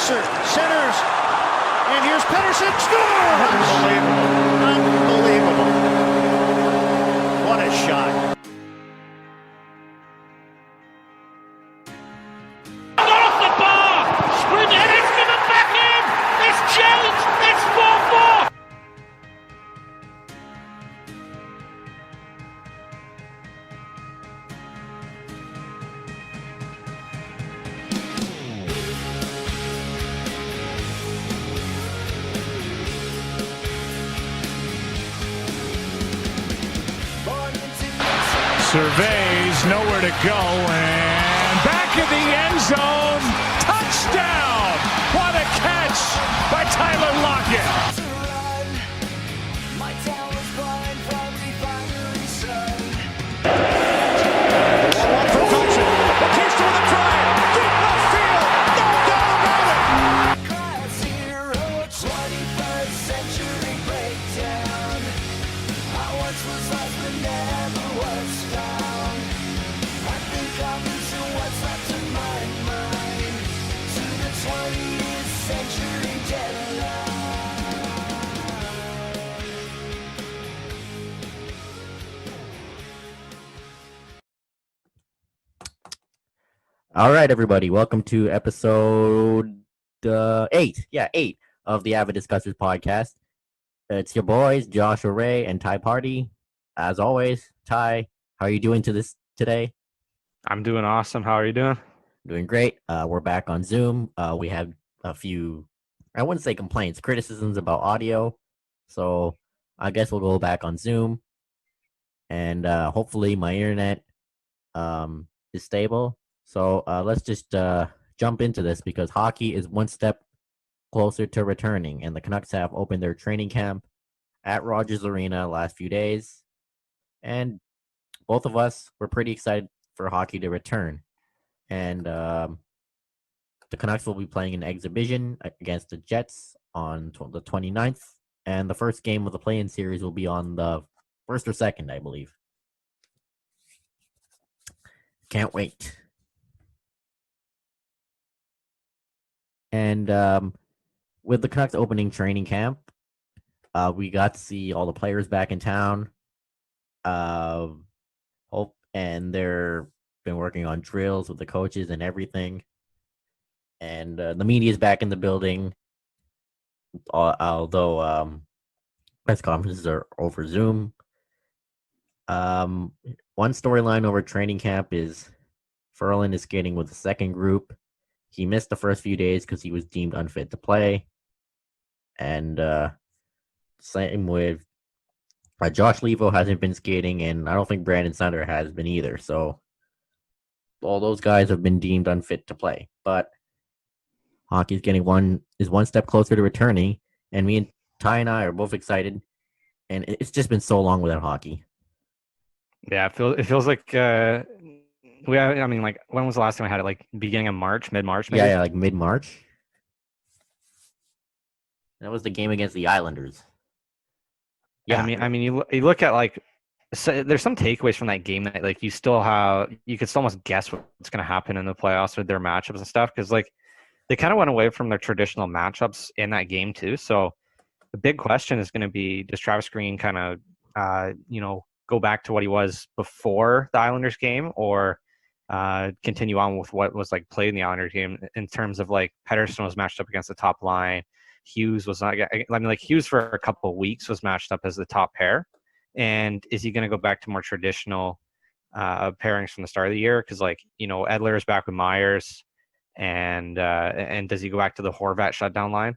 Boeser centers, and here's Pettersson, scores! Unbelievable. What a shot. Off the bar! Sprint, and it's given back in! It's Jones! It's 4-4! Surveys, nowhere to go, and back in the end zone. Touchdown! What a catch by Tyler Lockett. All right, everybody. Welcome to episode 8. Yeah, 8 of the Avid Discussers podcast. It's your boys, Joshua Ray and Ty Party. As always, Ty, how are you doing today? I'm doing awesome. How are you doing? Doing great. We're back on Zoom. We have a few, I wouldn't say complaints, criticisms about audio. So I guess we'll go back on Zoom. And hopefully my internet is stable. So let's just jump into this because hockey is one step closer to returning, and the Canucks have opened their training camp at Rogers Arena last few days, and both of us were pretty excited for hockey to return. And the Canucks will be playing an exhibition against the Jets on the 29th, and the first game of the play-in series will be on the 1st or 2nd, I believe. Can't wait. And with the Canucks opening training camp, we got to see all the players back in town. And they're been working on drills with the coaches and everything. And the media is back in the building, although press conferences are over Zoom. One storyline over training camp is Ferland is skating with the second group. He missed the first few days because he was deemed unfit to play. And same with Josh Levo hasn't been skating, and I don't think Brandon Sutter has been either. So all those guys have been deemed unfit to play. But hockey's getting one step closer to returning, and me and Ty and I are both excited. And it's just been so long without hockey. Yeah, it feels like when was the last time I had it? Like beginning of March, mid-March, maybe? Yeah, like mid-March. That was the game against the Islanders. Yeah, I mean, you look at so there's some takeaways from that game that you could still almost guess what's going to happen in the playoffs with their matchups and stuff because they kind of went away from their traditional matchups in that game too. So the big question is going to be, does Travis Green kind of go back to what he was before the Islanders game, or continue on with what was played in the Islanders game in terms of Pettersson was matched up against the top line. Hughes was not. Hughes for a couple of weeks was matched up as the top pair, and is he going to go back to more traditional pairings from the start of the year? Because Edler is back with Myers, and does he go back to the Horvat shutdown line?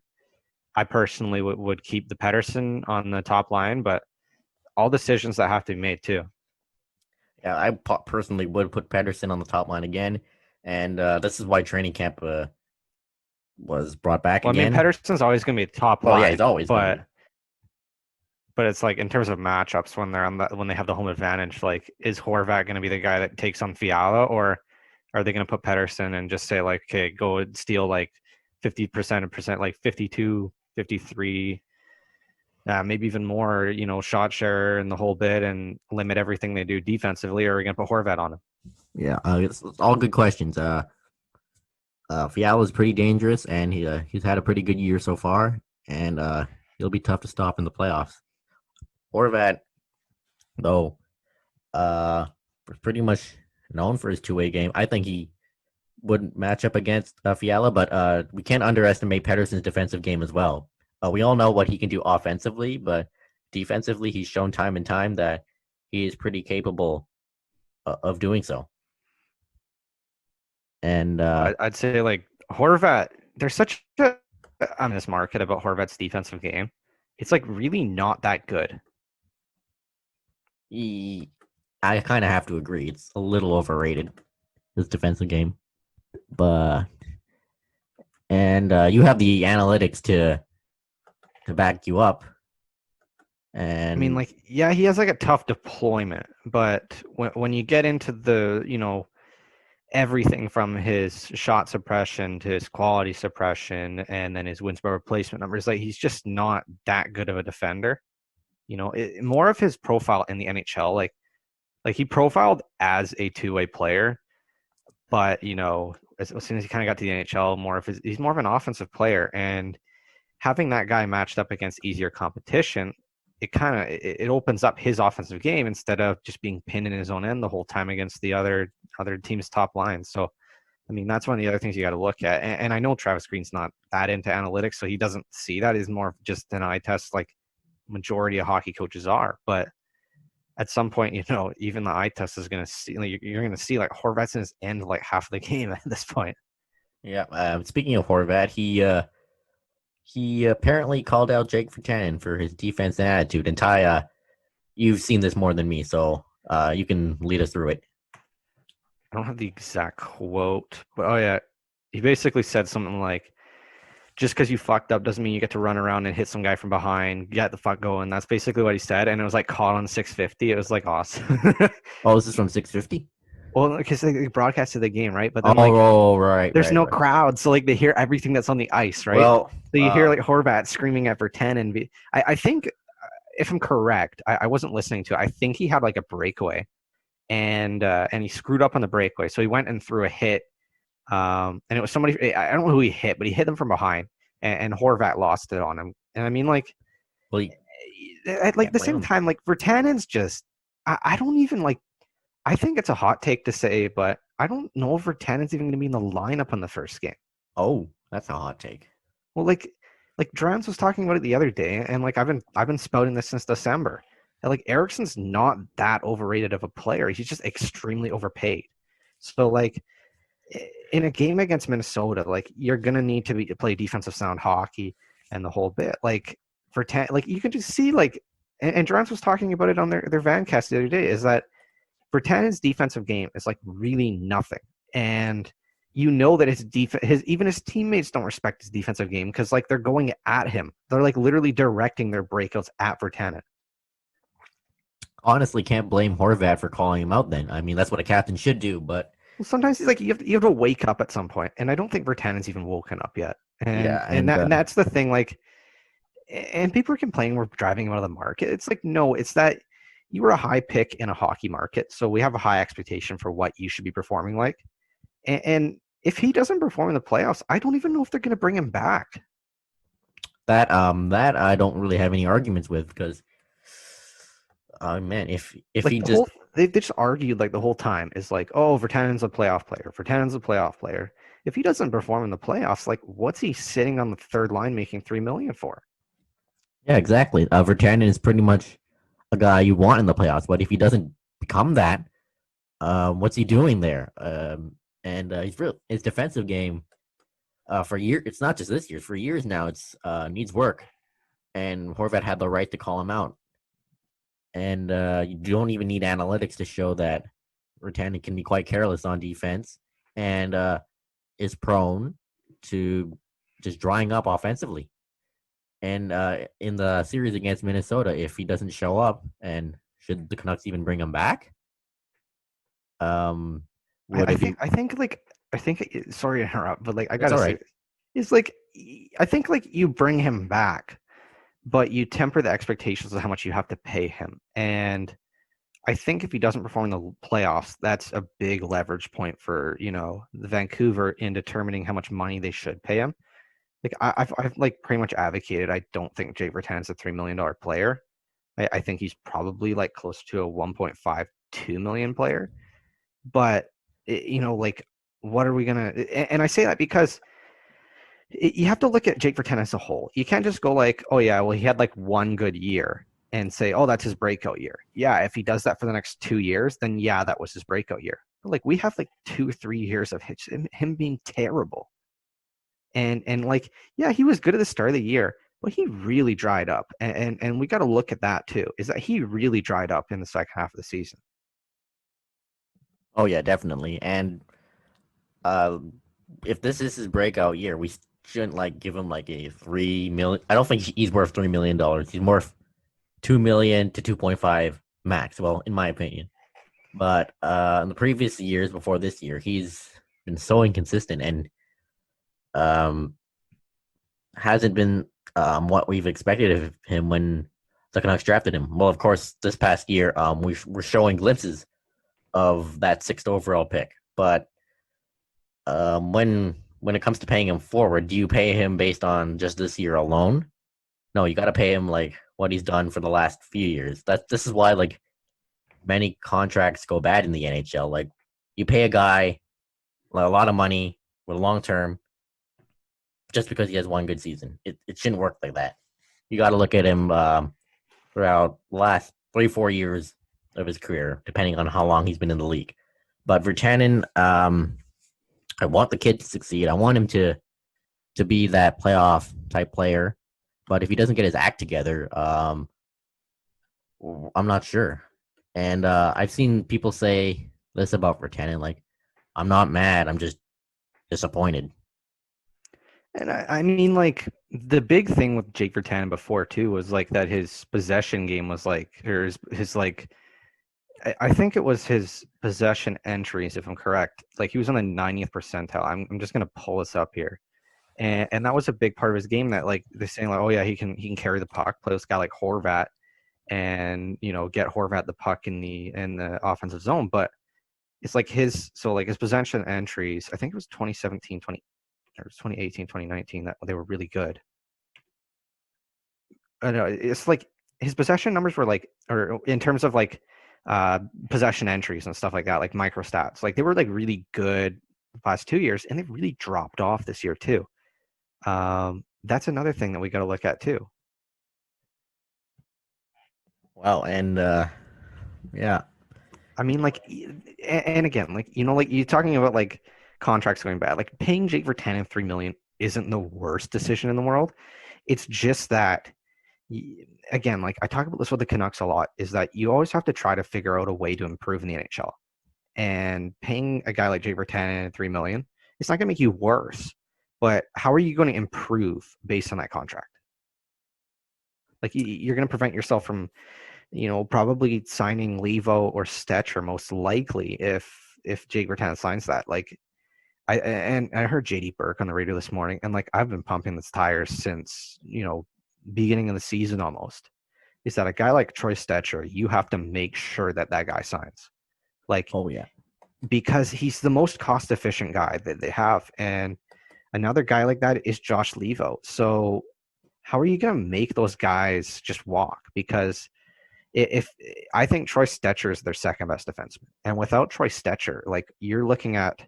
I personally would keep the Pettersson on the top line, but all decisions that have to be made too. Yeah, I personally would put Pettersson on the top line again, and this is why training camp was brought back again. I mean, Pettersson's always going to be top line. Yeah, he's always. But it's in terms of matchups when they're when they have the home advantage, is Horvat going to be the guy that takes on Fiala, or are they going to put Pettersson and just say okay, go and steal 50%, 52, 53, maybe even more, shot share and the whole bit, and limit everything they do defensively, or are we going to put Horvat on him? Yeah, it's all good questions. Fiala's pretty dangerous, and he's had a pretty good year so far, and he'll be tough to stop in the playoffs. Horvat, though, was pretty much known for his two-way game. I think he would match up against Fiala, but we can't underestimate Pettersson's defensive game as well. We all know what he can do offensively, but defensively, he's shown time and time that he is pretty capable of doing so. And I'd say like Horvat, there's such a on this market about Horvat's defensive game. It's like really not that good. I kind of have to agree. It's a little overrated, his defensive game. But you have the analytics to back you up. And I mean, like, yeah, he has like a tough deployment, but when you get into the, everything from his shot suppression to his quality suppression and then his wins by replacement numbers, like he's just not that good of a defender. More of his profile in the NHL, like he profiled as a two-way player, but as soon as he kind of got to the NHL, he's more of an offensive player, and having that guy matched up against easier competition, it opens up his offensive game instead of just being pinned in his own end the whole time against the other team's top line. So, I mean, that's one of the other things you got to look at. And I know Travis Green's not that into analytics, so he doesn't see that. He's more of just an eye test, like majority of hockey coaches are. But at some point, even the eye test is going to see, like, you're going to see like Horvat's in his end like half of the game at this point. Yeah. Speaking of Horvat, he apparently called out Jake Virtanen for his defense and attitude. And Ty, you've seen this more than me, so you can lead us through it. I don't have the exact quote, but he basically said something like, just because you fucked up doesn't mean you get to run around and hit some guy from behind. Get the fuck going. That's basically what he said, and it was like caught on 650. It was like awesome. Oh, this is from 650? Well, because they broadcasted the game, right? But then, right. There's no right. crowd, so like they hear everything that's on the ice, right? Well, so you hear like Horvat screaming at Virtanen. I think, if I'm correct, I wasn't listening to it. I think he had like a breakaway, and he screwed up on the breakaway, so he went and threw a hit. And it was somebody, I don't know who he hit, but he hit them from behind, and Horvat lost it on him. And I mean, like, at like the same time, like Virtanen's just, I don't even like. I think it's a hot take to say, but I don't know if Virtanen's even going to be in the lineup on the first game. Oh, that's a hot take. Well, like Drance was talking about it the other day, and like I've been spouting this since December. And like Ericsson's not that overrated of a player; he's just extremely overpaid. So like in a game against Minnesota, like you're gonna need to play defensive sound hockey and the whole bit. Like Virtanen, like you can just see like, and Drance was talking about it on their Vancast the other day, is that Virtanen's defensive game is like really nothing, and that even his teammates don't respect his defensive game because like they're going at him. They're like literally directing their breakouts at Virtanen. Honestly, can't blame Horvat for calling him out. Then I mean that's what a captain should do. But sometimes he's like you have to wake up at some point, and I don't think Virtanen's even woken up yet. And that's the thing. Like, and people are complaining we're driving him out of the market. It's like no, it's that. You were a high pick in a hockey market, so we have a high expectation for what you should be performing like. And if he doesn't perform in the playoffs, I don't even know if they're going to bring him back. That I don't really have any arguments with because, man, if like he just they just argued like the whole time is like, oh, Virtanen's a playoff player. Virtanen's a playoff player. If he doesn't perform in the playoffs, like what's he sitting on the third line making $3 million for? Yeah, exactly. Virtanen is pretty much a guy you want in the playoffs, but if he doesn't become that, what's he doing there? And his defensive game for years, it's not just this year, for years now, it's needs work. And Horvat had the right to call him out. And you don't even need analytics to show that Virtanen can be quite careless on defense and is prone to just drying up offensively. And in the series against Minnesota, if he doesn't show up, and should the Canucks even bring him back? I think sorry to interrupt, but like I gotta say, right. it's like I think like you bring him back, but you temper the expectations of how much you have to pay him. And I think if he doesn't perform in the playoffs, that's a big leverage point for, the Vancouver in determining how much money they should pay him. Like I've like pretty much advocated. I don't think Jake Virtanen's a $3 million player. I think he's probably like close to a 1.52 million player. But like, what are we gonna? And I say that because you have to look at Jake Virtanen as a whole. You can't just go like, oh yeah, well he had like one good year and say, oh, that's his breakout year. Yeah, if he does that for the next 2 years, then yeah, that was his breakout year. But like we have like 2 or 3 years of him being terrible. And like, yeah, he was good at the start of the year, but he really dried up. And we got to look at that too, is that he really dried up in the second half of the season. Oh yeah, definitely. And if this is his breakout year, we shouldn't like give him like a 3 million. I don't think he's worth $3 million. He's worth 2 million to 2.5 max. Well, in my opinion. But in the previous years before this year, he's been so inconsistent and hasn't been what we've expected of him when the Canucks drafted him. Well, of course, this past year, we're showing glimpses of that 6th overall pick. But when it comes to paying him forward, do you pay him based on just this year alone? No, you got to pay him like what he's done for the last few years. This is why like many contracts go bad in the NHL. Like you pay a guy like, a lot of money with a long term just because he has one good season. It shouldn't work like that. You got to look at him throughout the last 3-4 years of his career, depending on how long he's been in the league. But Virtanen, I want the kid to succeed. I want him to be that playoff type player. But if he doesn't get his act together, I'm not sure. And I've seen people say this about Virtanen, like, I'm not mad, I'm just disappointed. And I mean, like, the big thing with Jake Virtanen before, too, was, like, that his possession game was, like, or his like, I think it was his possession entries, if I'm correct. Like, he was on the 90th percentile. I'm just going to pull this up here. And that was a big part of his game that, like, they're saying, like, oh, yeah, he can carry the puck, play this guy like Horvat, and, get Horvat the puck in the offensive zone. But it's like his possession entries, I think it was 2017, 2018, 2019, that they were really good. I know it's like his possession numbers were like, or in terms of like possession entries and stuff like that, like micro stats, like they were like really good the past 2 years, and they've really dropped off this year too. That's another thing that we got to look at too. Well, and yeah, I mean, like, and again, like, like you're talking about like contracts going bad, like paying Jake Virtanen $3 million isn't the worst decision in the world. It's just that, again, like I talk about this with the Canucks a lot, is that you always have to try to figure out a way to improve in the NHL. And paying a guy like Jake Virtanen $3 million, it's not going to make you worse. But how are you going to improve based on that contract? Like you're going to prevent yourself from, probably signing Levo or Stecher most likely if Jake Virtanen signs that. Like I heard JD Burke on the radio this morning, and like I've been pumping this tires since beginning of the season almost. Is that a guy like Troy Stecher, you have to make sure that guy signs. Like, oh yeah, because he's the most cost efficient guy that they have, and another guy like that is Josh Levo. So how are you going to make those guys just walk? Because if I think Troy Stecher is their second best defenseman, and without Troy Stecher, like you're looking at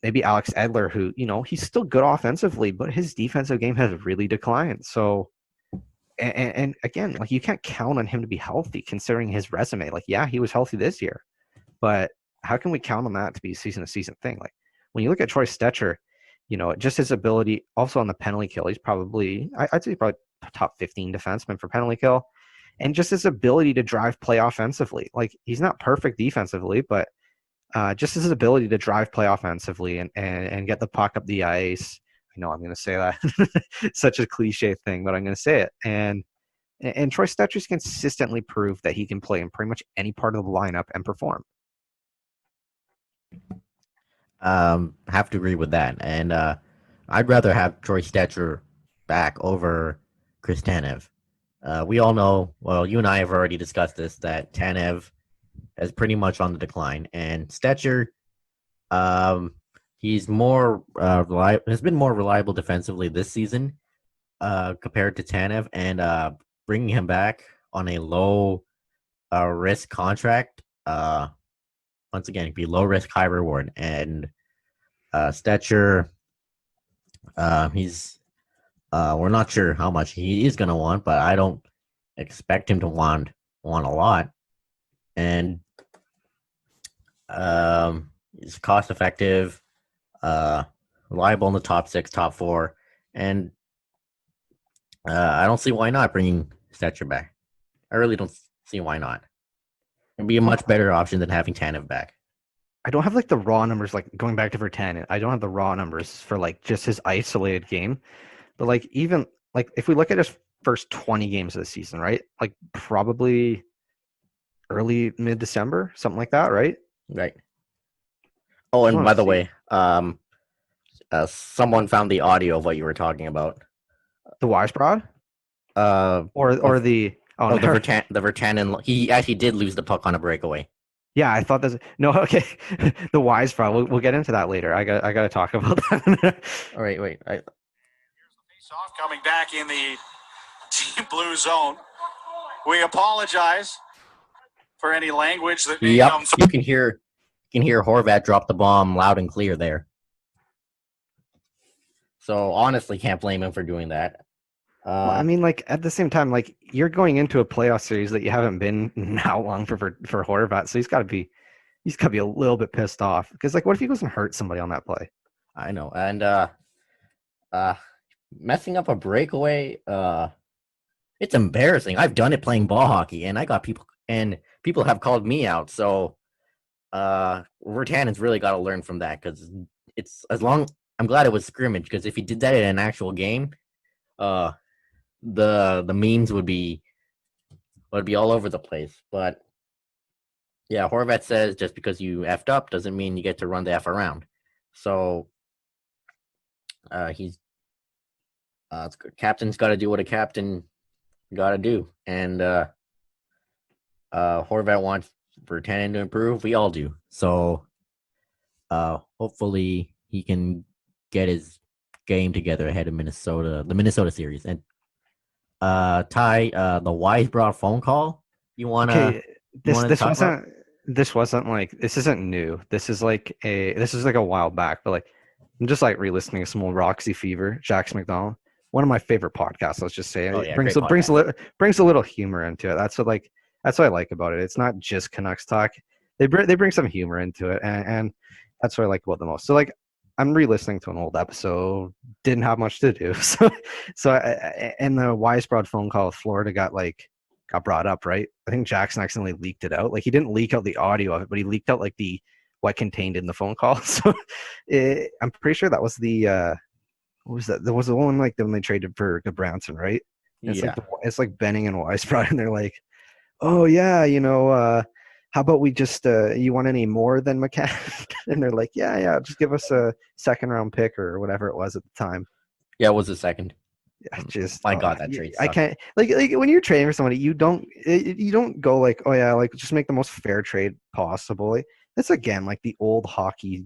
maybe Alex Edler, who he's still good offensively, but his defensive game has really declined. So, and again, like you can't count on him to be healthy considering his resume. Like, yeah, he was healthy this year, but how can we count on that to be a season to season thing? Like when you look at Troy Stecher, just his ability, also on the penalty kill, he's probably, I'd say probably top 15 defenseman for penalty kill. And just his ability to drive play offensively. Like, he's not perfect defensively, but just his ability to drive play offensively and get the puck up the ice. I know I'm going to say that. Such a cliche thing, but I'm going to say it. And Troy Stetcher's consistently proved that he can play in pretty much any part of the lineup and perform. Have to agree with that. And I'd rather have Troy Stecher back over Chris Tanev. We all know, well, you and I have already discussed this, that Tanev is pretty much on the decline. And Stecher, he's more has been more reliable defensively this season compared to Tanev. And bringing him back on a low risk contract, once again, it'd be low risk, high reward. And Stecher, he's we're not sure how much he is going to want, but I don't expect him to want a lot. And he's cost effective, reliable in the top 6, top 4, and I don't see why not bringing Stecher back. I really don't see why not. It'd be a much better option than having Tanev back. I don't have like the raw numbers, like going back to Virtanen. I don't have the raw numbers for like just his isolated game. But like even like if we look at his first 20 games of the season, right? Like probably early mid-December, something like that, right? Right. Oh, and by the way, someone found the audio of what you were talking about. The Weisbrod? Or the the Virtanen. He actually did lose the puck on a breakaway. Yeah, I thought that's no. Okay, the Weisbrod. We'll get into that later. I got to talk about that. All right, wait. Here's the face-off coming back in the deep blue zone. We apologize for any language that may come through. You can hear Horvat drop the bomb loud and clear there. So honestly, can't blame him for doing that. Well, I mean, like at the same time, like you're going into a playoff series that you haven't been how long for Horvat, so he's got to be a little bit pissed off because like, what if he goes and hurts somebody on that play? I know, and messing up a breakaway, it's embarrassing. I've done it playing ball hockey, and I got people have called me out. So, Virtanen's really got to learn from that because I'm glad it was scrimmage because if he did that in an actual game, the memes would be all over the place. But yeah, Horvat says just because you effed up doesn't mean you get to run the F around. So captain's got to do what a captain got to do, and Horvat wants Virtanen to improve. We all do. So hopefully he can get his game together ahead of the Minnesota series. And Ty, the Weisbrod phone call. You want to? This wasn't like, this isn't new. This is like a while back, but like I'm just like re-listening to some old Roxy Fever, Jax McDonald. One of my favorite podcasts. Let's just say it brings a little humor into it. That's what I like about it. It's not just Canucks talk. They bring some humor into it, and that's what I like about the most. So like I'm re-listening to an old episode. Didn't have much to do, so and the Weisbrod phone call with Florida got brought up, right? I think Jackson accidentally leaked it out. Like he didn't leak out the audio of it, but he leaked out like what contained in the phone call. So I'm pretty sure that was the what was that? There was the one like when they traded for Branson, right? And it's like Benning and Weisbrod, and they're like, oh yeah, how about we just you want any more than McCann? And they're like, yeah, just give us a second round pick or whatever it was at the time. Yeah, it was a second. Yeah, just my God, that trade sucked. I can't like when you're trading for somebody, you don't go like, oh yeah, like just make the most fair trade possible. That's again like the old hockey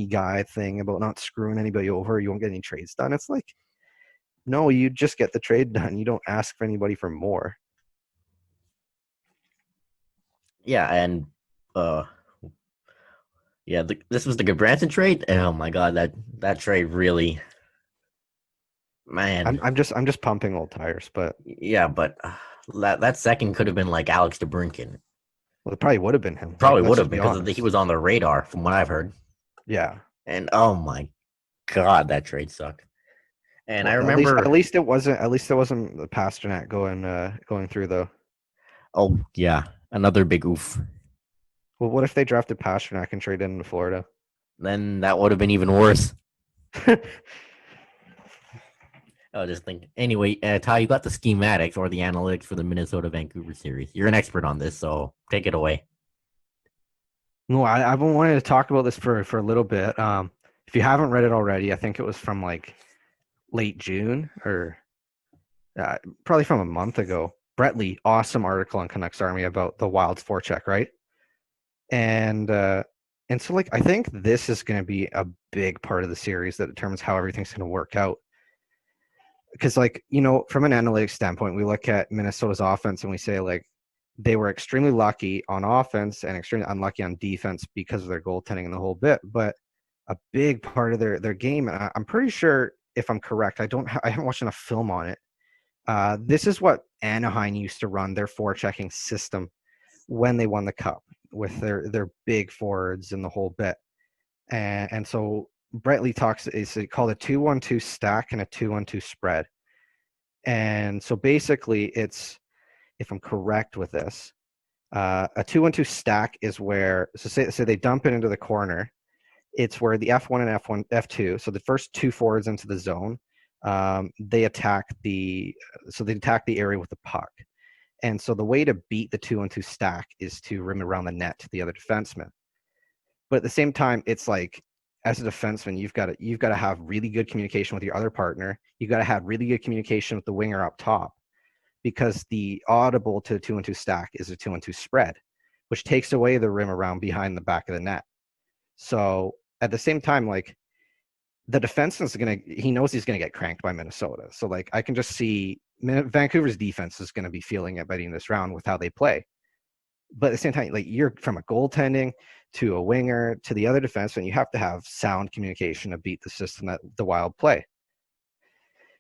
guy thing about not screwing anybody over. You won't get any trades done. It's like, no, you just get the trade done. You don't ask for anybody for more. Yeah, and this was the Branson trade. Oh my God, that trade really, man. I'm just pumping old tires, but yeah, but that second could have been like Alex DeBrincat. Well, it probably would have been him. Probably would have because he was on the radar, from what I've heard. Yeah, and oh my God, that trade sucked. And I remember at least it wasn't the Pasternak going through though. Oh yeah, another big oof. Well, what if they drafted Pasternak and traded into Florida? Then that would have been even worse. I was just thinking. Anyway, Ty, you got the schematics or the analytics for the Minnesota-Vancouver series. You're an expert on this, so take it away. No, I've been wanting to talk about this for a little bit. If you haven't read it already, I think it was from like late June or probably from a month ago. Brett Lee, awesome article on Canucks Army about the Wild's forecheck, right? And so like I think this is going to be a big part of the series that determines how everything's going to work out. Because like, you know, from an analytics standpoint, we look at Minnesota's offense and we say like they were extremely lucky on offense and extremely unlucky on defense because of their goaltending and the whole bit. But a big part of their game, and I'm pretty sure if I'm correct, I haven't watched enough film on it. This is what Anaheim used to run their forechecking system when they won the cup with their big forwards and the whole bit. And so Brett Lee talks is called a 2-1-2 stack and a 2-1-2 spread. And so basically it's, if I'm correct with this, a 2-1-2 stack is where, so say they dump it into the corner. It's where the F1 and F2, so the first two forwards into the zone, they attack the area with the puck. And so the way to beat the 2-1-2 stack is to rim around the net to the other defenseman. But at the same time, it's like, as a defenseman, you've got to have really good communication with your other partner. You've got to have really good communication with the winger up top, because the audible to 2-1-2 stack is a 2-1-2 spread, which takes away the rim around behind the back of the net. So at the same time, like the defenseman's he knows he's gonna get cranked by Minnesota. So like I can just see Vancouver's defense is gonna be feeling it by the end of this round with how they play. But at the same time, like you're from a goaltending to a winger to the other defenseman, you have to have sound communication to beat the system that the Wild play.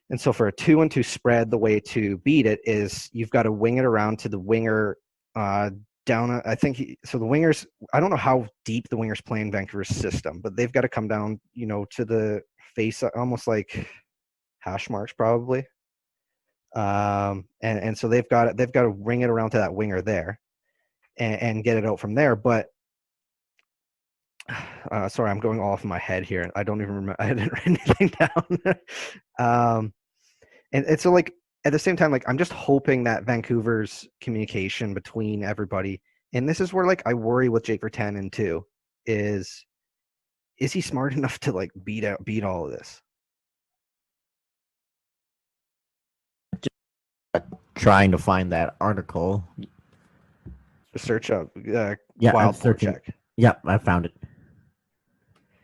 And so for a 2-1-2 spread, the way to beat it is you've got to wing it around to the winger down. I think the wingers, I don't know how deep the wingers play in Vancouver's system, but they've got to come down, you know, to the face, almost like hash marks probably. And so they've got to ring it around to that winger there and get it out from there. But sorry, I'm going off in my head here. I don't even remember. I didn't write anything down. And so like at the same time, like I'm just hoping that Vancouver's communication between everybody, and this is where like I worry with Jake Virtanen too, is he smart enough to like beat all of this? Trying to find that article. Search up yeah, Wild I'm searching. forecheck. Yeah, I found it.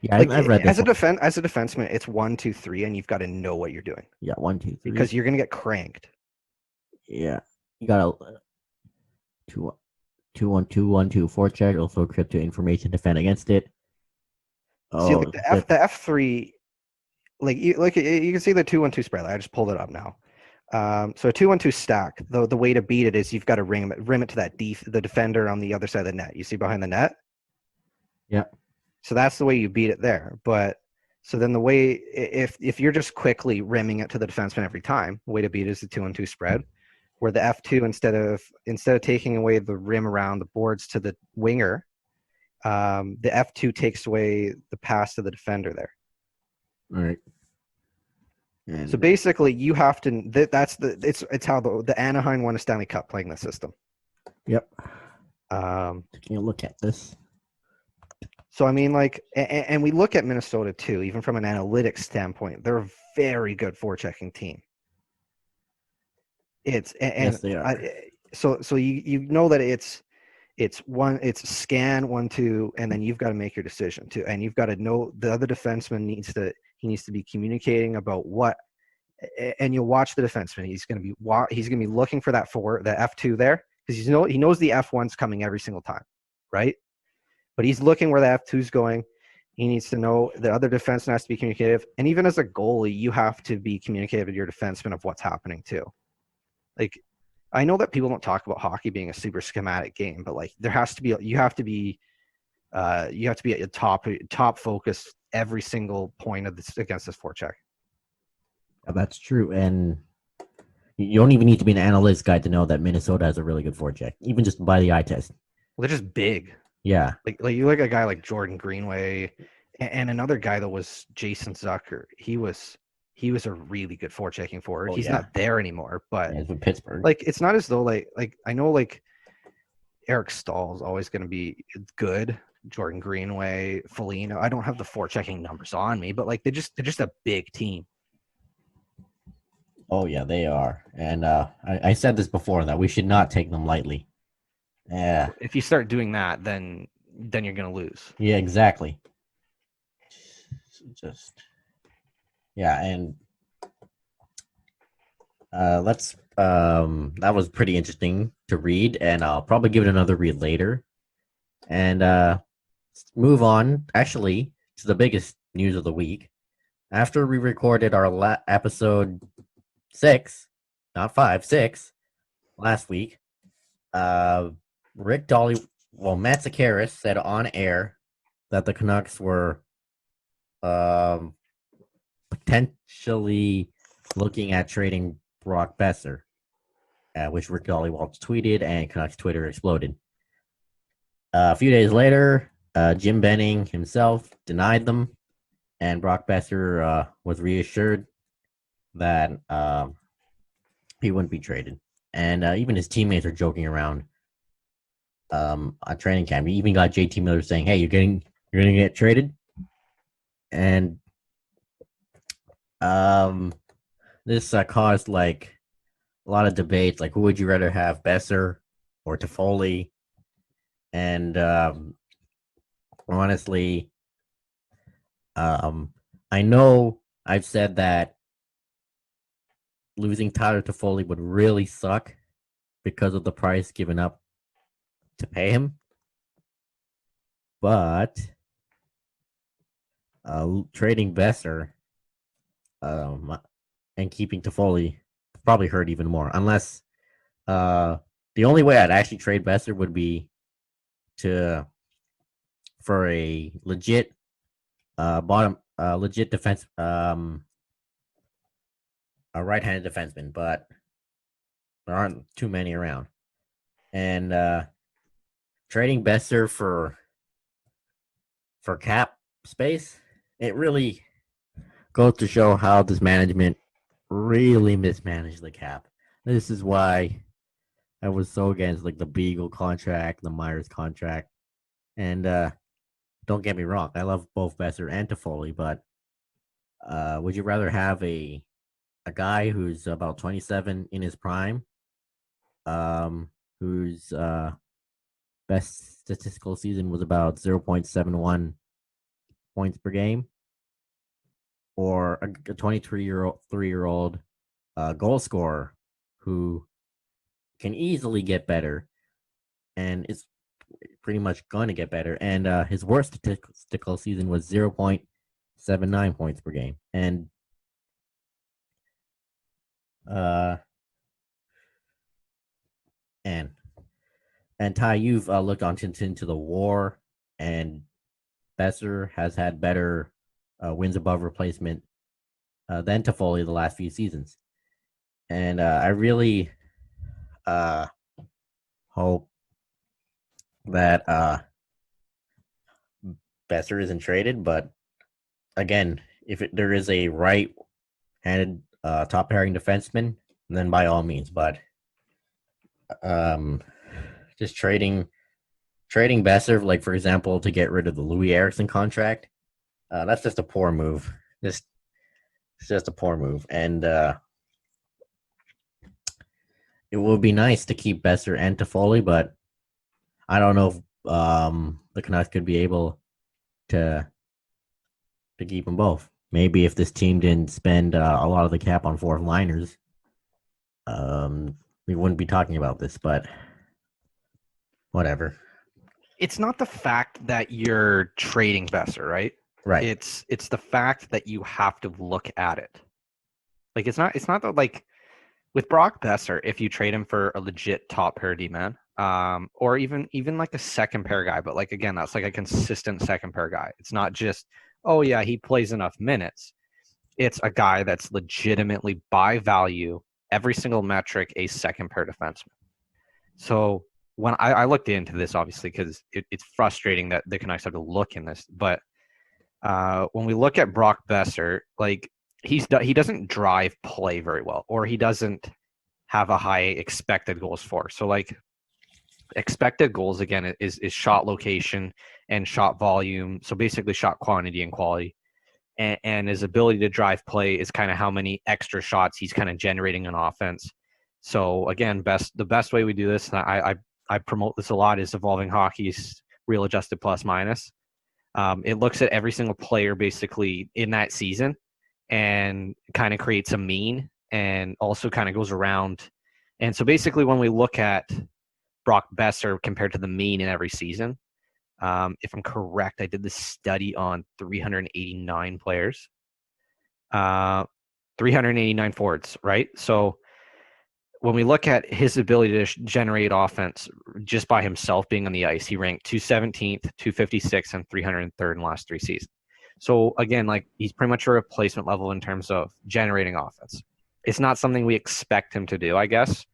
Yeah, Like, I've read this. As a defenseman, it's 1, 2, 3, and you've got to know what you're doing. Yeah, 1, 2, 3. Because you're gonna get cranked. Yeah, you got a 2-1-2-1-2 forecheck. Also encrypt to information, defend against it. Oh, see, like the F3, like you can see the 2-1-2 spread. I just pulled it up now. So a 2-1-2 stack. The way to beat it is you've got to rim it to that the defender on the other side of the net. You see behind the net. Yeah. So that's the way you beat it there. But so then the way, if you're just quickly rimming it to the defenseman every time, the way to beat it is the 2-1-2 spread, where the F2 instead of taking away the rim around the boards to the winger, the F2 takes away the pass to the defender there. All right. And so basically, you have to. It's how the Anaheim won a Stanley Cup playing the system. Yep. Taking a look at this. So I mean, like, and we look at Minnesota too, even from an analytics standpoint, they're a very good forechecking team. Yes, they are. So you know that it's scan 1, 2, and then you've got to make your decision too, and you've got to know the other defenseman needs to be communicating about what, and you'll watch the defenseman. He's going to be looking for that the F2 there, because he knows the F1's coming every single time, right? But he's looking where the F2 is going. He needs to know the other defenseman has to be communicative. And even as a goalie, you have to be communicative with your defenseman of what's happening too. Like, I know that people don't talk about hockey being a super schematic game, but like you have to be at your top focus every single point of this against this forecheck. Yeah, that's true. And you don't even need to be an analyst guy to know that Minnesota has a really good forecheck, even just by the eye test. Well, they're just big. Yeah. Like you look at a guy like Jordan Greenway, and another guy that was Jason Zucker. He was a really good forechecking forward. He's not there anymore, but he's with Pittsburgh. Like it's not as though like I know like Eric Stahl is always going to be good. Jordan Greenway, Foligno. I don't have the forechecking numbers on me, but like they're just a big team. Oh yeah, they are, and I said this before that we should not take them lightly. Yeah, If you start doing that, then you're gonna lose. yeah, exactly. Just yeah, and let's that was pretty interesting to read, and I'll probably give it another read later. And move on actually to the biggest news of the week. After we recorded our episode 6, not 5, 6 last week, Rick Dolly, Matt Sakaris said on air that the Canucks were potentially looking at trading Brock Boeser, which Rick Dollywalt tweeted, and Canucks Twitter exploded. A few days later, Jim Benning himself denied them, and Brock Boeser was reassured that he wouldn't be traded. And even his teammates are joking around on training camp. He even got JT Miller saying, "Hey, you're gonna get traded," and this caused like a lot of debates. Like, who would you rather have, Boeser or Toffoli? And honestly, I know I've said that losing Tyler Toffoli would really suck because of the price given up to pay him, but trading Boeser and keeping Toffoli probably hurt even more. Unless the only way I'd actually trade Boeser would be for a legit legit defense, a right-handed defenseman, but there aren't too many around. And trading Boeser for cap space, it really goes to show how this management really mismanaged the cap. This is why I was so against like the Beagle contract, the Myers contract, and don't get me wrong, I love both Boeser and Toffoli, but would you rather have a guy who's about 27 in his prime, whose best statistical season was about 0.71 points per game, or a 23-year-old goal scorer who can easily get better and is pretty much going to get better, and his worst statistical season was 0.79 points per game. And Ty, you've looked into the WAR, and Boeser has had better wins above replacement than Toffoli the last few seasons. And I really hope that Boeser isn't traded, but again, if there is a right-handed top pairing defenseman, then by all means. But just trading Boeser, like for example, to get rid of the Louis Eriksson contract, that's just a poor move. It's just a poor move, and it would be nice to keep Boeser and Toffoli, but I don't know if the Canucks could be able to keep them both. Maybe if this team didn't spend a lot of the cap on fourth liners, we wouldn't be talking about this, but whatever. It's not the fact that you're trading Boeser, right? Right. It's the fact that you have to look at it. Like it's not that like with Brock Boeser, if you trade him for a legit top pair D-man, or even like a second pair guy, but like again, that's like a consistent second pair guy. It's not just, oh yeah, he plays enough minutes. It's a guy that's legitimately by value, every single metric, a second pair defenseman. So when I looked into this, obviously, because it's frustrating that the Canucks have to look in this, but when we look at Brock Boeser, like he doesn't drive play very well, or he doesn't have a high expected goals for. So like expected goals again is shot location and shot volume. So basically shot quantity and quality. and his ability to drive play is kind of how many extra shots he's kind of generating on offense. So again, the best way we do this, and I promote this a lot, is Evolving Hockey's real adjusted plus minus. It looks at every single player basically in that season and kind of creates a mean, and also kind of goes around. And so basically when we look at Brock Boeser compared to the mean in every season, if I'm correct, I did this study on 389 players, 389 forwards, right? So when we look at his ability to generate offense just by himself being on the ice, he ranked 217th, 256th, and 303rd in the last 3 seasons. So again, like, he's pretty much a replacement level in terms of generating offense. It's not something we expect him to do, I guess.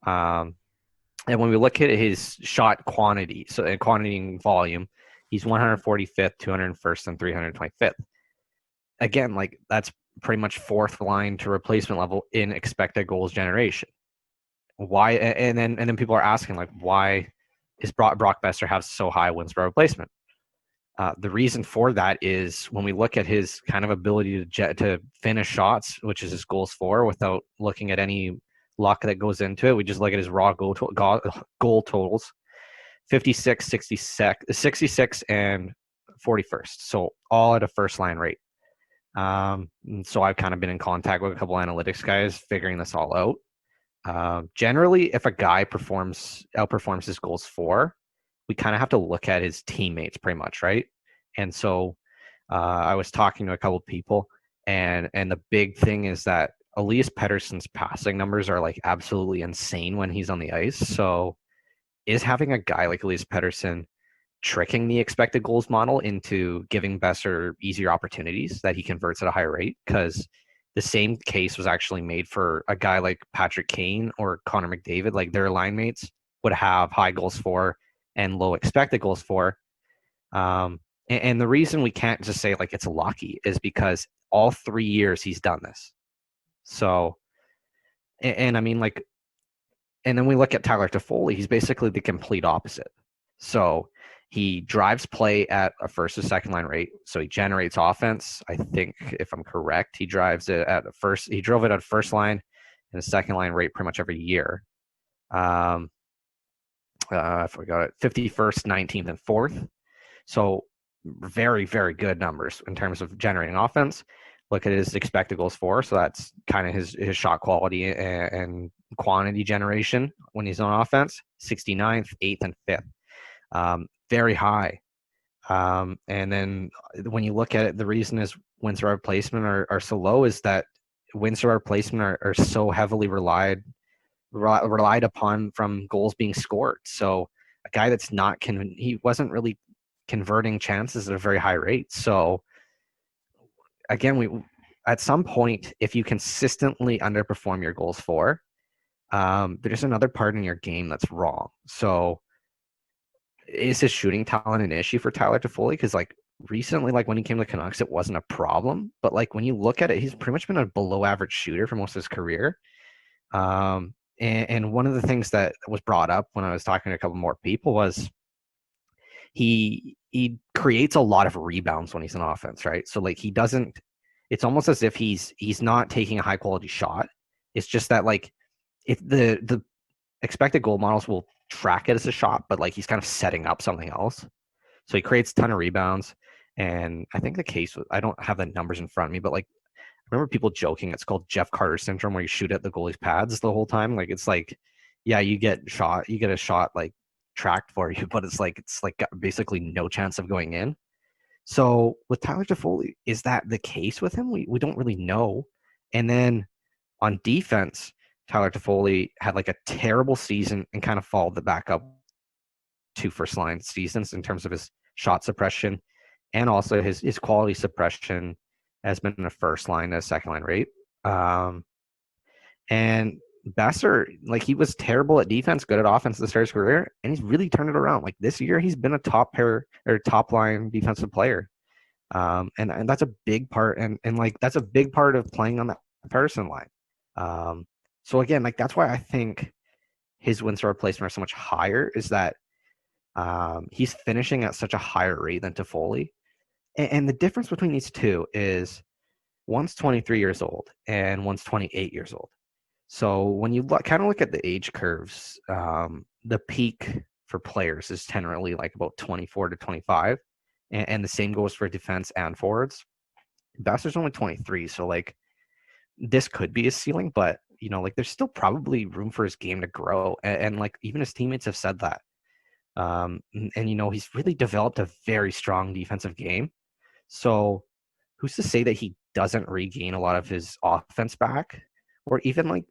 And when we look at his shot quantity, so quantity and volume, he's 145th, 201st, and 325th. Again, like, that's pretty much fourth line to replacement level in expected goals generation. Why? And then people are asking, like, why is Brock Boeser have so high wins per replacement? The reason for that is when we look at his kind of ability to finish shots, which is his goals for, without looking at any luck that goes into it. We just look at his raw goal totals: 56, 66, and 41st. So all at a first line rate. So I've kind of been in contact with a couple analytics guys figuring this all out. Generally, if a guy outperforms his goals for, we kind of have to look at his teammates pretty much, right? And so I was talking to a couple of people, and the big thing is that Elias Pettersson's passing numbers are like absolutely insane when he's on the ice. So is having a guy like Elias Pettersson tricking the expected goals model into giving Boeser easier opportunities that he converts at a higher rate? Because the same case was actually made for a guy like Patrick Kane or Connor McDavid. Like, their line mates would have high goals for and low expected goals for. And the reason we can't just say like it's lucky is because all 3 years he's done this. So, and I mean, like, and then we look at Tyler Toffoli, he's basically the complete opposite. So he drives play at a first or second line rate. So he generates offense. I think, if I'm correct, he drives it at a first. He drove it at first line and a second line rate pretty much every year. I forgot it. 51st, 19th, and 4th. So very, very good numbers in terms of generating offense. Look at his expected goals for. So that's kind of his shot quality and quantity generation when he's on offense. 69th, 8th, and 5th. Very high. And then when you look at it, the reason is wins per replacement are so low is that wins per replacement are so heavily relied upon from goals being scored. So a guy that's he wasn't really converting chances at a very high rate. So again, at some point, if you consistently underperform your goals for, there's another part in your game that's wrong. So is his shooting talent an issue for Tyler Toffoli? Because like recently, like when he came to the Canucks, it wasn't a problem. But like when you look at it, he's pretty much been a below average shooter for most of his career. And one of the things that was brought up when I was talking to a couple more people was he creates a lot of rebounds when he's on offense, right? So like he doesn't. It's almost as if he's not taking a high quality shot. It's just that like if the expected goal models will track it as a shot, but like he's kind of setting up something else. So he creates a ton of rebounds. And I think the case was, I don't have the numbers in front of me, but like I remember people joking it's called Jeff Carter syndrome, where you shoot at the goalie's pads the whole time. Like it's like, yeah, you get a shot like tracked for you, but it's like got basically no chance of going in. So with Tyler Toffoli, is that the case with him? We don't really know. And then on defense, Tyler Toffoli had like a terrible season and kind of followed the back up 2 first line seasons in terms of his shot suppression, and also his quality suppression has been a first line, a second line rate. And Boeser, like he was terrible at defense, good at offense at the start of his career, and he's really turned it around. Like this year, he's been a top line defensive player. And that's a big part, and like that's a big part of playing on that Patterson line. So again, like that's why I think his wins per replacement are so much higher, is that he's finishing at such a higher rate than Toffoli. And the difference between these two is one's 23 years old and one's 28 years old. So when you kind of look at the age curves, the peak for players is generally like about 24 to 25. And the same goes for defense and forwards. Boeser's only 23, so like this could be his ceiling, but like there's still probably room for his game to grow. And like even his teammates have said that. And he's really developed a very strong defensive game. So who's to say that he doesn't regain a lot of his offense back, or even like,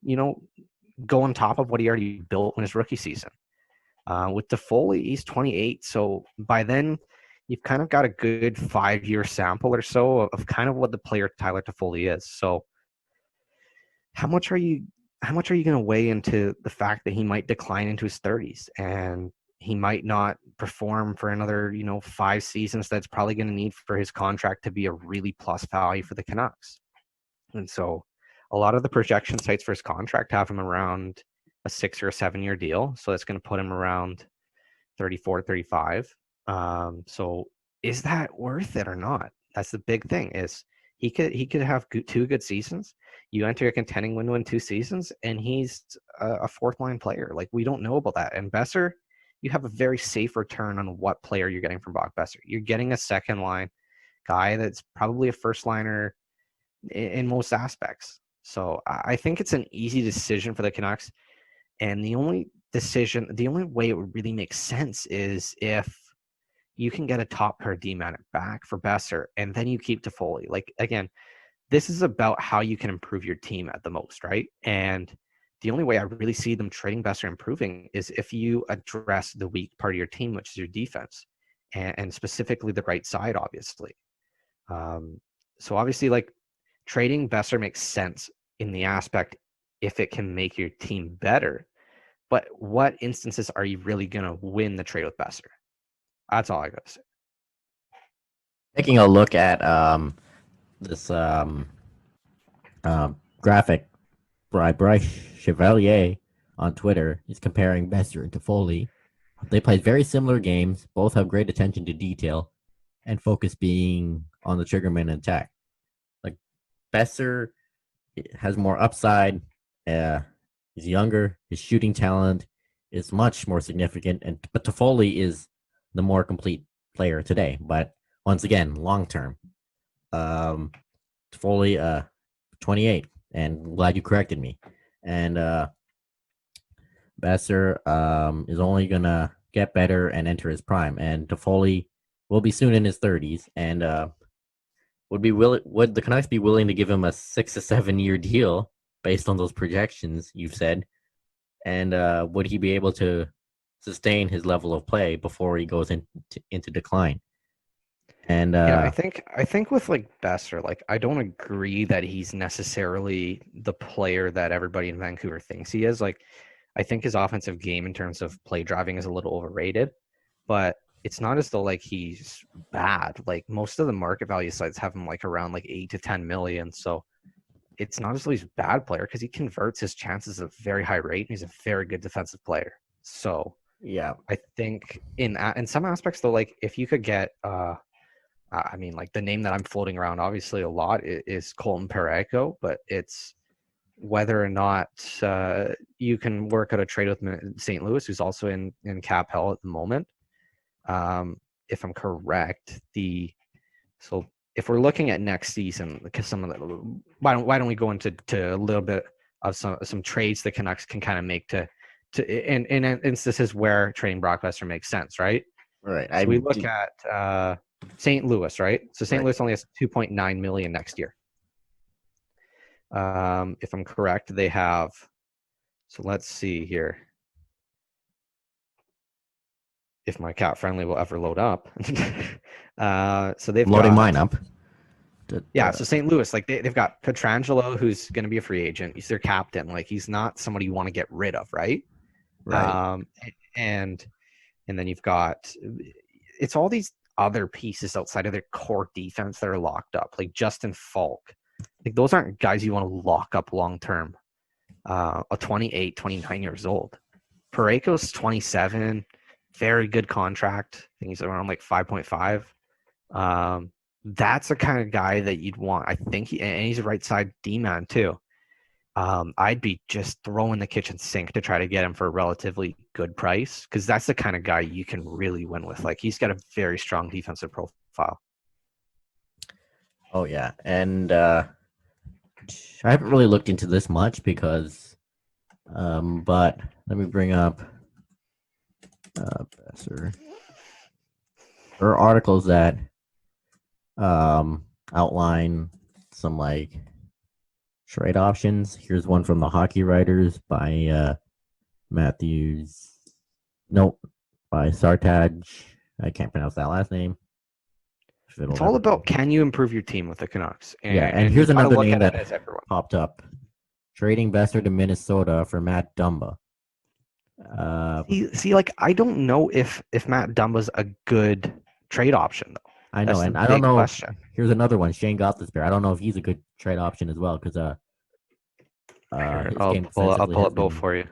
go on top of what he already built in his rookie season? With Toffoli, he's 28. So by then you've kind of got a good 5-year sample or so of kind of what the player Tyler Toffoli is. So how much are you going to weigh into the fact that he might decline into his 30s and he might not perform for another, 5 seasons that's probably going to need for his contract to be a really plus value for the Canucks? And so a lot of the projection sites for his contract have him around a 6 or a 7-year deal. So that's going to put him around 34, 35. So is that worth it or not? That's the big thing. Is he could have 2 good seasons. You enter a contending window in 2 seasons, and he's a 4th-line player. Like, we don't know about that. And Boeser, you have a very safe return on what player you're getting from Brock Boeser. You're getting a 2nd-line guy that's probably a 1st-liner in most aspects. So I think it's an easy decision for the Canucks. And the only way it would really make sense is if you can get a top pair D-man back for Boeser, and then you keep Toffoli. Like, again, this is about how you can improve your team at the most, right? And the only way I really see them trading Boeser improving is if you address the weak part of your team, which is your defense, and specifically the right side, obviously. So obviously, like, trading Boeser makes sense in the aspect if it can make your team better. But what instances are you really going to win the trade with Boeser? That's all I got to say. Taking a look at this graphic by Bryce Chevalier on Twitter, he's comparing Boeser and Toffoli. They played very similar games. Both have great attention to detail, and focus being on the triggerman attack. Like, Boeser has more upside. He's younger. His shooting talent is much more significant, but Toffoli is the more complete player today. But once again, long term, Toffoli, 28, and glad you corrected me. And Boeser is only gonna get better and enter his prime, and Toffoli will be soon in his 30s. And would the Canucks be willing to give him a 6 to 7 year deal based on those projections you've said? And would he be able to sustain his level of play before he goes into decline? And I think with like Boeser, like, I don't agree that he's necessarily the player that everybody in Vancouver thinks he is. Like, I think his offensive game in terms of play driving is a little overrated, but it's not as though like he's bad. Like, most of the market value sites have him like around like 8 to 10 million. So it's not as though he's a bad player, because he converts his chances at a very high rate, and he's a very good defensive player. So yeah, I think in some aspects though, like, if you could get I mean, like, the name that I'm floating around obviously a lot is Colton Parayko, but it's whether or not you can work out a trade with St. Louis, who's also in cap hell at the moment. If I'm correct, so if we're looking at next season, because why don't we go into a little bit of some trades the Canucks can kind of make to in instances where trading Brock Boeser makes sense, right? Right. So we look at St. Louis, right? So St. Louis only has $2.9 million next year. If I'm correct, they have. So let's see here. If my cat friendly will ever load up. So they've loading got, mine up. Yeah, so St. Louis, like, they've got Pietrangelo, who's going to be a free agent. He's their captain. Like, he's not somebody you want to get rid of, right? Right. And then you've got, it's all these other pieces outside of their core defense that are locked up, like Justin Falk. Like, those aren't guys you want to lock up long term. A 28, 29 years old. Parayko's 27, very good contract. I think he's around like 5.5. that's the kind of guy that you'd want. I think and he's a right side D-man too. I'd be just throwing the kitchen sink to try to get him for a relatively good price, because that's the kind of guy you can really win with. Like, he's got a very strong defensive profile. Oh yeah, and I haven't really looked into this much because, but let me bring up Boeser. There are articles that outline some like trade options. Here's one from the Hockey Writers by Matthews. Nope, by Sartaj. I can't pronounce that last name. It's all about, can you improve your team with the Canucks? And here's another name that popped up. Trading Boeser to Minnesota for Matt Dumba. See, like, I don't know if Matt Dumba's a good trade option, though. I know, and I don't know. Here's another one, Shane Gothisbehere. I don't know if he's a good trade option as well, because I'll pull up both for you.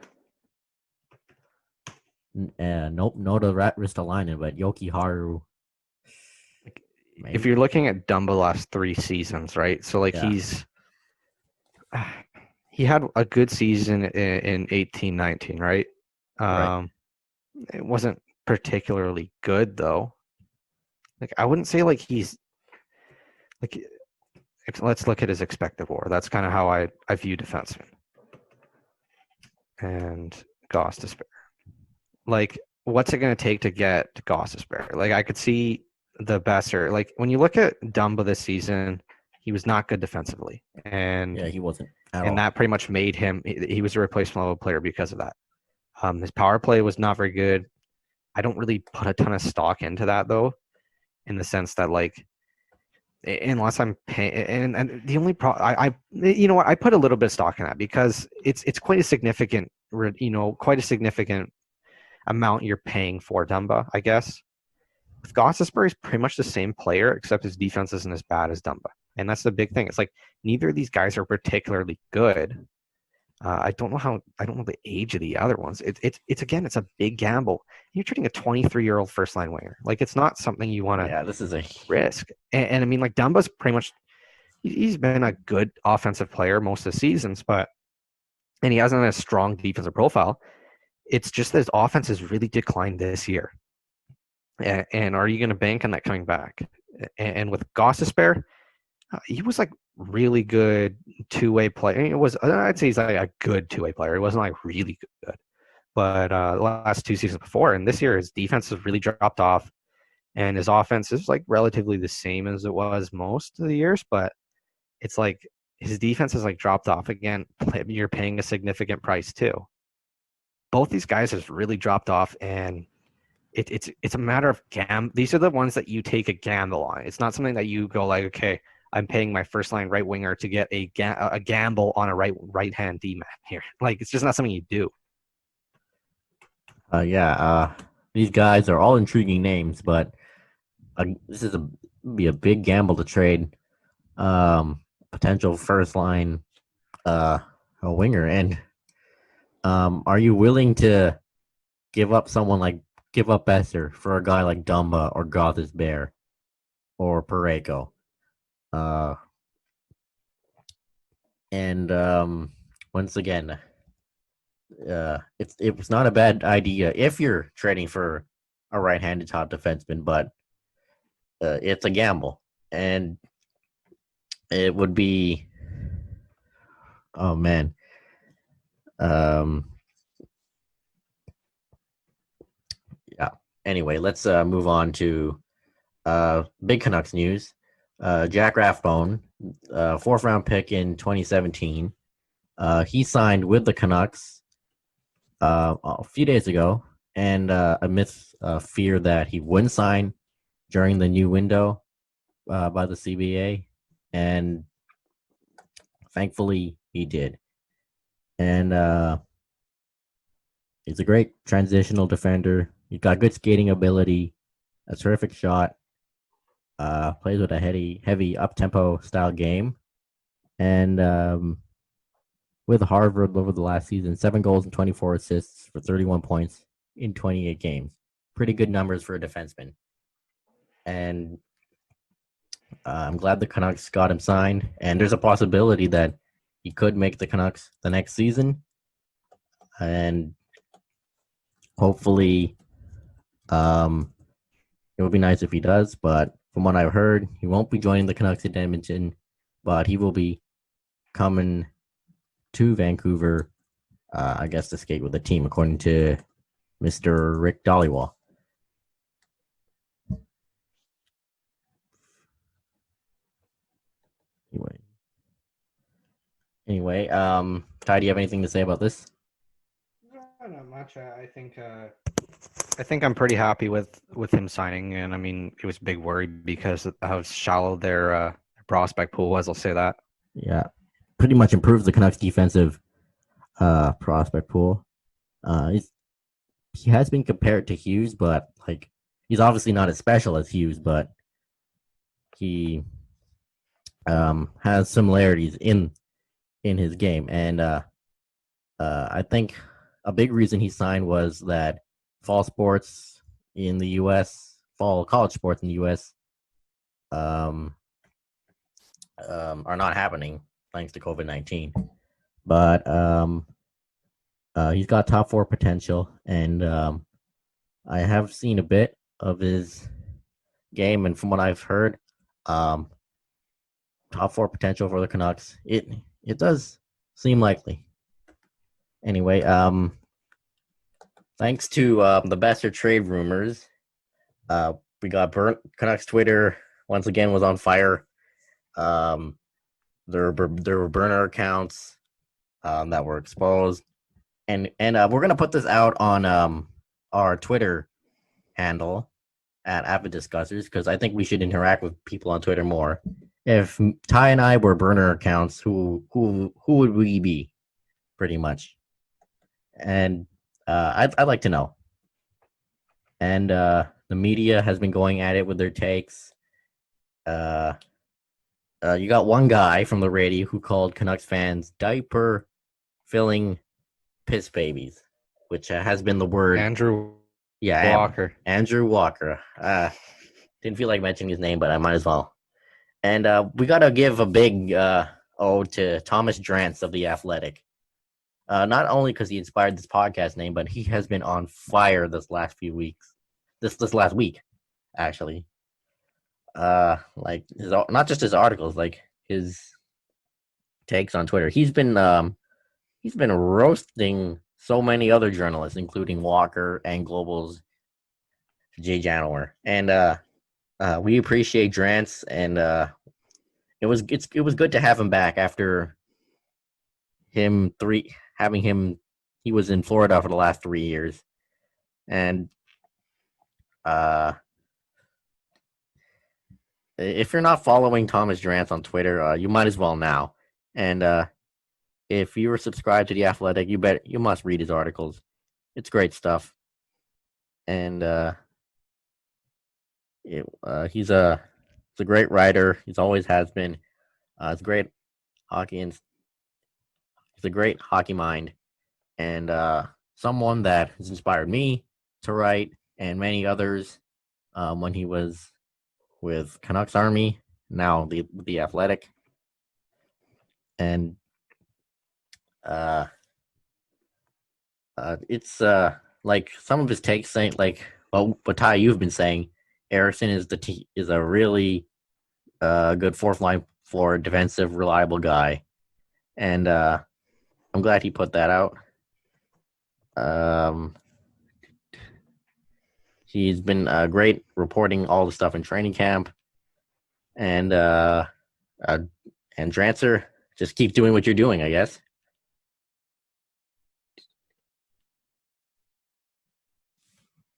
Nope, no to Ristolainen, but Yoki Haru. Maybe. If you're looking at Dumba last 3 seasons, right? So like he had a good season in 18-19, right? Right. It wasn't particularly good though. Like, I wouldn't say like he's like. Let's look at his expected WAR. That's kind of how I view defensemen. And Gostisbehere. Like, what's it going to take to get to Gostisbehere? Like, I could see the Boeser. Like, when you look at Dumba this season, he was not good defensively, and he wasn't. And that pretty much made him. He was a replacement level player because of that. His power play was not very good. I don't really put a ton of stock into that though, in the sense that, like, unless I'm paying, and the only I you know what, I put a little bit of stock in that because it's quite a significant, quite a significant amount you're paying for Dumba, I guess. With Gostisbehere, he's pretty much the same player, except his defense isn't as bad as Dumba, and that's the big thing. It's like neither of these guys are particularly good. I don't know the age of the other ones. It's again, it's a big gamble. You're trading a 23-year-old first line winger. Like, it's not something you want to. Yeah, this is a risk. And I mean, like, Dumba's pretty much, he's been a good offensive player most of the seasons, and he hasn't had a strong defensive profile. It's just that his offense has really declined this year. And are you going to bank on that coming back? And with Gostisbehere, he was like really good two-way player. I'd say he's like a good two-way player. He wasn't like really good, but the last 2 seasons before, and this year his defense has really dropped off, and his offense is like relatively the same as it was most of the years. But it's like his defense has like dropped off again. You're paying a significant price too. Both these guys has really dropped off, and it's a matter of these are the ones that you take a gamble on. It's not something that you go like, okay, I'm paying my first line right winger to get a gamble on a right hand D-man here. Like, it's just not something you do. These guys are all intriguing names, but this is be a big gamble to trade potential first line a winger. And are you willing to give up Boeser for a guy like Dumba or Gostisbehere or Parayko? Once again, it's not a bad idea if you're trading for a right-handed top defenseman, but it's a gamble, and it would be, oh man, yeah. Anyway, let's move on to big Canucks news. Jack Rathbone, 4th round pick in 2017. He signed with the Canucks a few days ago, and amidst fear that he wouldn't sign during the new window by the CBA, and thankfully he did. And he's a great transitional defender. He's got good skating ability, a terrific shot. Plays with a heavy up-tempo style game. And with Harvard over the last season, 7 goals and 24 assists for 31 points in 28 games. Pretty good numbers for a defenseman. And I'm glad the Canucks got him signed, and there's a possibility that he could make the Canucks the next season, and hopefully, it would be nice if he does. But from what I've heard, he won't be joining the Canucks in Edmonton, but he will be coming to Vancouver, I guess, to skate with the team, according to Mr. Rick Dollywall. Anyway, Ty, do you have anything to say about this? Not much. I think I'm pretty happy with him signing, and I mean it was a big worry because of how shallow their prospect pool was. I'll say that. Yeah, pretty much improves the Canucks' defensive prospect pool. He has been compared to Hughes, but like he's obviously not as special as Hughes, but he has similarities in his game, and I think a big reason he signed was that fall sports in the U.S., fall college sports in the U.S. Are not happening thanks to COVID-19. But he's got top 4 potential, and I have seen a bit of his game, and from what I've heard, top 4 potential for the Canucks. It does seem likely. Anyway, thanks to the Boeser trade rumors, we got burnt. Canucks Twitter once again was on fire. There were burner accounts that were exposed, and we're gonna put this out on our Twitter handle at Avid Discussers, because I think we should interact with people on Twitter more. If Ty and I were burner accounts, who would we be? Pretty much, and I'd like to know. And the media has been going at it with their takes. You got one guy from the radio who called Canucks fans diaper filling piss babies, which has been the word. Andrew Walker. Andrew Walker. Didn't feel like mentioning his name, but I might as well. And we got to give a big ode to Thomas Drance of The Athletic. Not only because he inspired this podcast name, but he has been on fire this last few weeks. This last week, actually. Like not just his articles, like his takes on Twitter. He's been roasting so many other journalists, including Walker and Global's Jay Janowar. And we appreciate Drance, and it was good to have him back after having him. He was in Florida for the last 3 years, and if you're not following Thomas Drance on Twitter, you might as well now. And if you were subscribed to The Athletic, you must read his articles. It's great stuff. And he's a great writer. He's always has been. He's great hockey, and he's a great hockey mind, and someone that has inspired me to write, and many others when he was with Canucks Army, now the Athletic. And it's like some of his takes saying, like, well, what Ty, you've been saying, Eriksson is a really good fourth line floor defensive reliable guy, and I'm glad he put that out. He's been great reporting all the stuff in training camp, and Drancer, just keep doing what you're doing, I guess.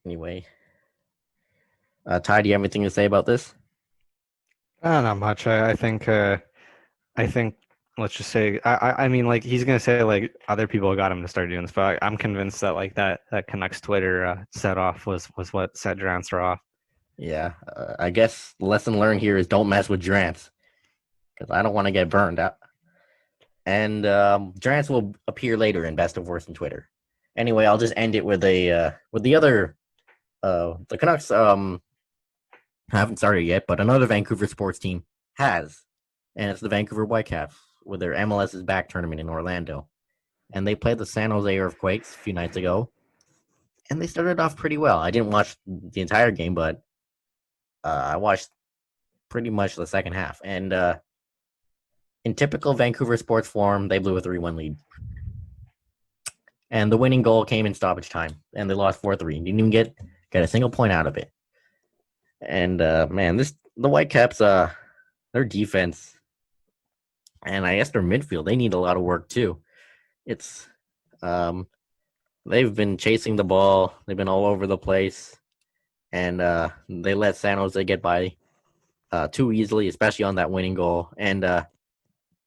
Anyway, Ty, do you have anything to say about this? Not much. I think let's just say I mean, like, he's gonna say like other people got him to start doing this, but I'm convinced that like that Canucks Twitter set off was what set Drance off. Yeah, I guess the lesson learned here is don't mess with Drance, because I don't want to get burned out. And Drance will appear later in Best of Worst in Twitter. Anyway, I'll just end it with the other the Canucks haven't started yet, but another Vancouver sports team has, and it's the Vancouver Whitecaps with their MLS is Back tournament in Orlando. And they played the San Jose Earthquakes a few nights ago, and they started off pretty well. I didn't watch the entire game, but I watched pretty much the second half. And in typical Vancouver sports form, they blew a 3-1 lead. And the winning goal came in stoppage time, and they lost 4-3. Didn't even get a single point out of it. And man, the Whitecaps, their defense, and I guess their midfield, they need a lot of work too. It's they've been chasing the ball, they've been all over the place, and they let San Jose get by too easily, especially on that winning goal. And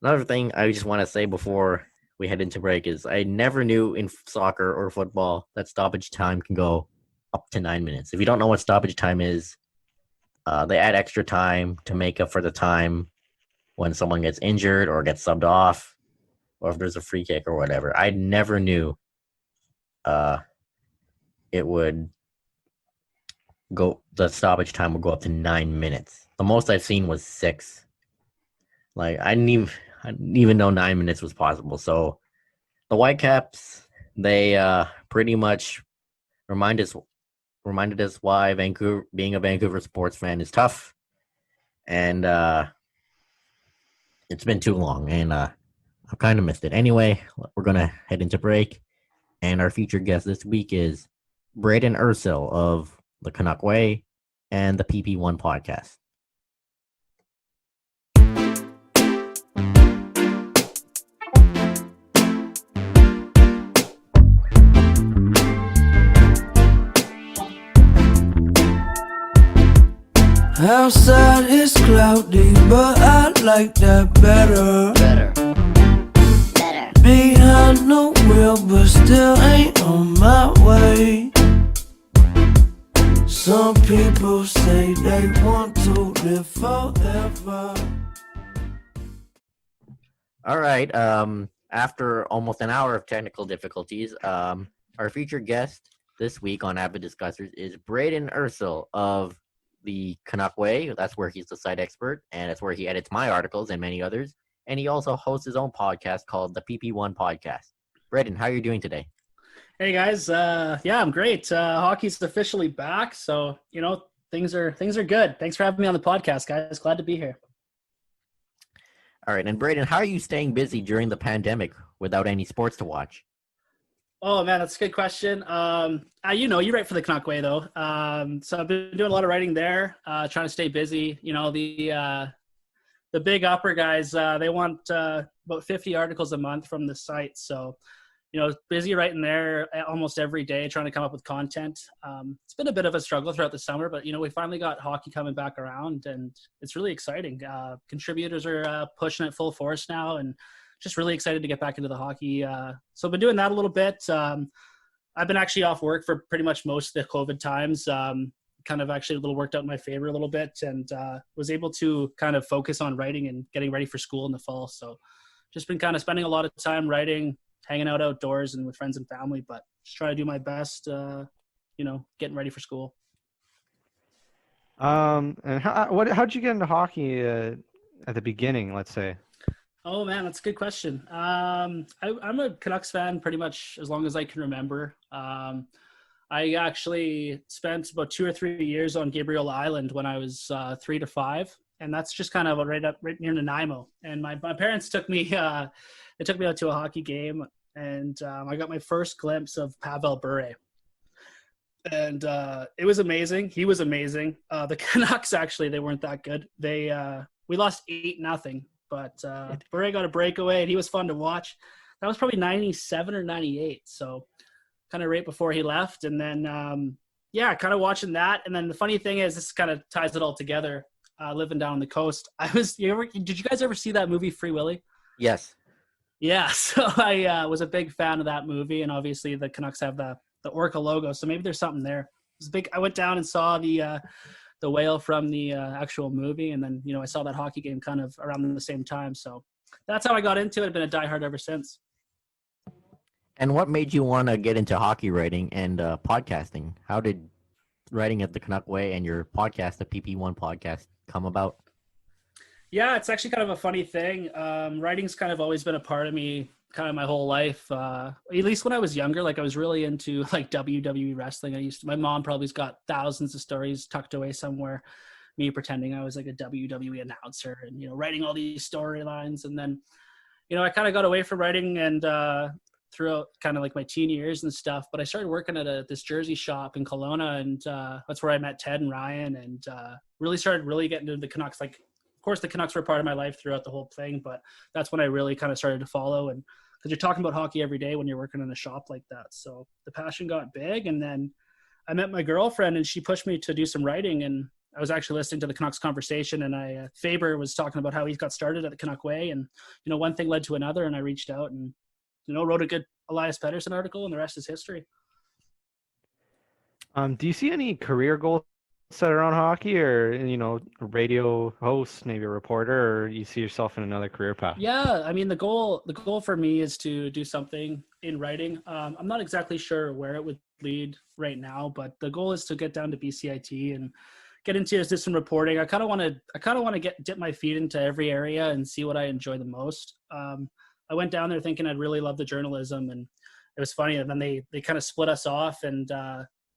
another thing I just want to say before we head into break is I never knew in soccer or football that stoppage time can go up to 9 minutes. If you don't know what stoppage time is, they add extra time to make up for the time when someone gets injured or gets subbed off, or if there's a free kick or whatever. I never knew it would go. The stoppage time would go up to 9 minutes. The most I've seen was 6. Like I didn't even know 9 minutes was possible. So the Whitecaps, they pretty much reminded us why Vancouver, being a Vancouver sports fan, is tough, and it's been too long, and I've kind of missed it. Anyway, we're gonna head into break, and our featured guest this week is Brayden Ursel of the Canuck Way and the PP1 podcast. Outside it's cloudy, but I like that better. Behind the wheel, but still ain't on my way. Some people say they want to live forever. All right. After almost an hour of technical difficulties, our featured guest this week on Avid Discussers is Brayden Ursel of the Canuck Way. That's where he's the site expert, and it's where he edits my articles and many others. And he also hosts his own podcast called the PP1 Podcast. Brayden, how are you doing today? Hey guys, I'm great. Hockey's officially back, so things are good. Thanks for having me on the podcast, guys. Glad to be here. All right, and Brayden, how are you staying busy during the pandemic without any sports to watch? Oh man, that's a good question. You write for the Canuck Way though, so I've been doing a lot of writing there, trying to stay busy. The big upper guys, they want about 50 articles a month from the site, so busy writing there almost every day, trying to come up with content. It's been a bit of a struggle throughout the summer, but we finally got hockey coming back around, and it's really exciting. Contributors are pushing it full force now, and just really excited to get back into the hockey. So I've been doing that a little bit. I've been actually off work for pretty much most of the COVID times. Kind of actually a little worked out in my favor a little bit, and was able to kind of focus on writing and getting ready for school in the fall. So just been kind of spending a lot of time writing, hanging out outdoors and with friends and family, but just try to do my best, getting ready for school. And how'd you get into hockey at the beginning, let's say? Oh man, that's a good question. I'm a Canucks fan pretty much as long as I can remember. I actually spent about 2 or 3 years on Gabriel Island when I was 3 to 5, and that's just kind of right near Nanaimo. And my parents took me out to a hockey game, and I got my first glimpse of Pavel Bure. And it was amazing. He was amazing. The Canucks actually, they weren't that good. We lost 8-0. But Bure got a breakaway, and he was fun to watch. That was probably 97 or 98, so kind of right before he left. And then, kind of watching that. And then the funny thing is, this kind of ties it all together, living down on the coast. Did you guys ever see that movie, Free Willy? Yes. Yeah, so I was a big fan of that movie, and obviously the Canucks have the Orca logo, so maybe there's something there. It was big. I went down and saw the whale from the actual movie, and then I saw that hockey game kind of around the same time, so that's how I got into it. I've been a diehard ever since. And what made you want to get into hockey writing and podcasting? How did writing at the Canuck Way and your podcast, the PP1 podcast, come about? Yeah, it's actually kind of a funny thing. Writing's kind of always been a part of me kind of my whole life. At least when I was younger, like I was really into like WWE wrestling. My mom probably's got thousands of stories tucked away somewhere, me pretending I was like a WWE announcer and, you know, writing all these storylines. And then, you know, I kind of got away from writing and throughout kind of like my teen years and stuff, but I started working at this jersey shop in Kelowna, and that's where I met Ted and Ryan, and really started getting into the Canucks. Like, of course, the Canucks were part of my life throughout the whole thing, but that's when I really kind of started to follow. And because you're talking about hockey every day when you're working in a shop like that. So the passion got big. And then I met my girlfriend, and she pushed me to do some writing. And I was actually listening to the Canucks conversation, and Faber was talking about how he got started at the Canuck Way. And, you know, one thing led to another, and I reached out and, you know, wrote a good Elias Pettersson article, and the rest is history. Do you see any career goals set around hockey, or, you know, a radio host, maybe a reporter, or you see yourself in another career path? Yeah, I mean, the goal for me is to do something in writing. I'm not exactly sure where it would lead right now, but the goal is to get down to BCIT and get into some reporting. I kind of want to dip my feet into every area and see what I enjoy the most. I went down there thinking I'd really love the journalism, and it was funny. And then they kind of split us off, and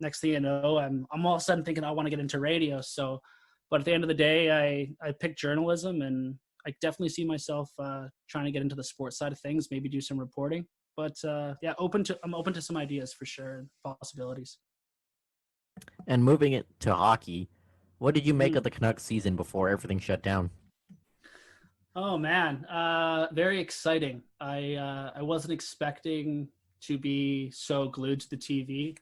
next thing you know, I'm all of a sudden thinking I want to get into radio. So, but at the end of the day, I picked journalism, and I definitely see myself trying to get into the sports side of things, maybe do some reporting. But yeah, I'm open to some ideas for sure, and possibilities. And moving it to hockey, what did you make of the Canucks season before everything shut down? Oh man, very exciting. I wasn't expecting to be so glued to the TV.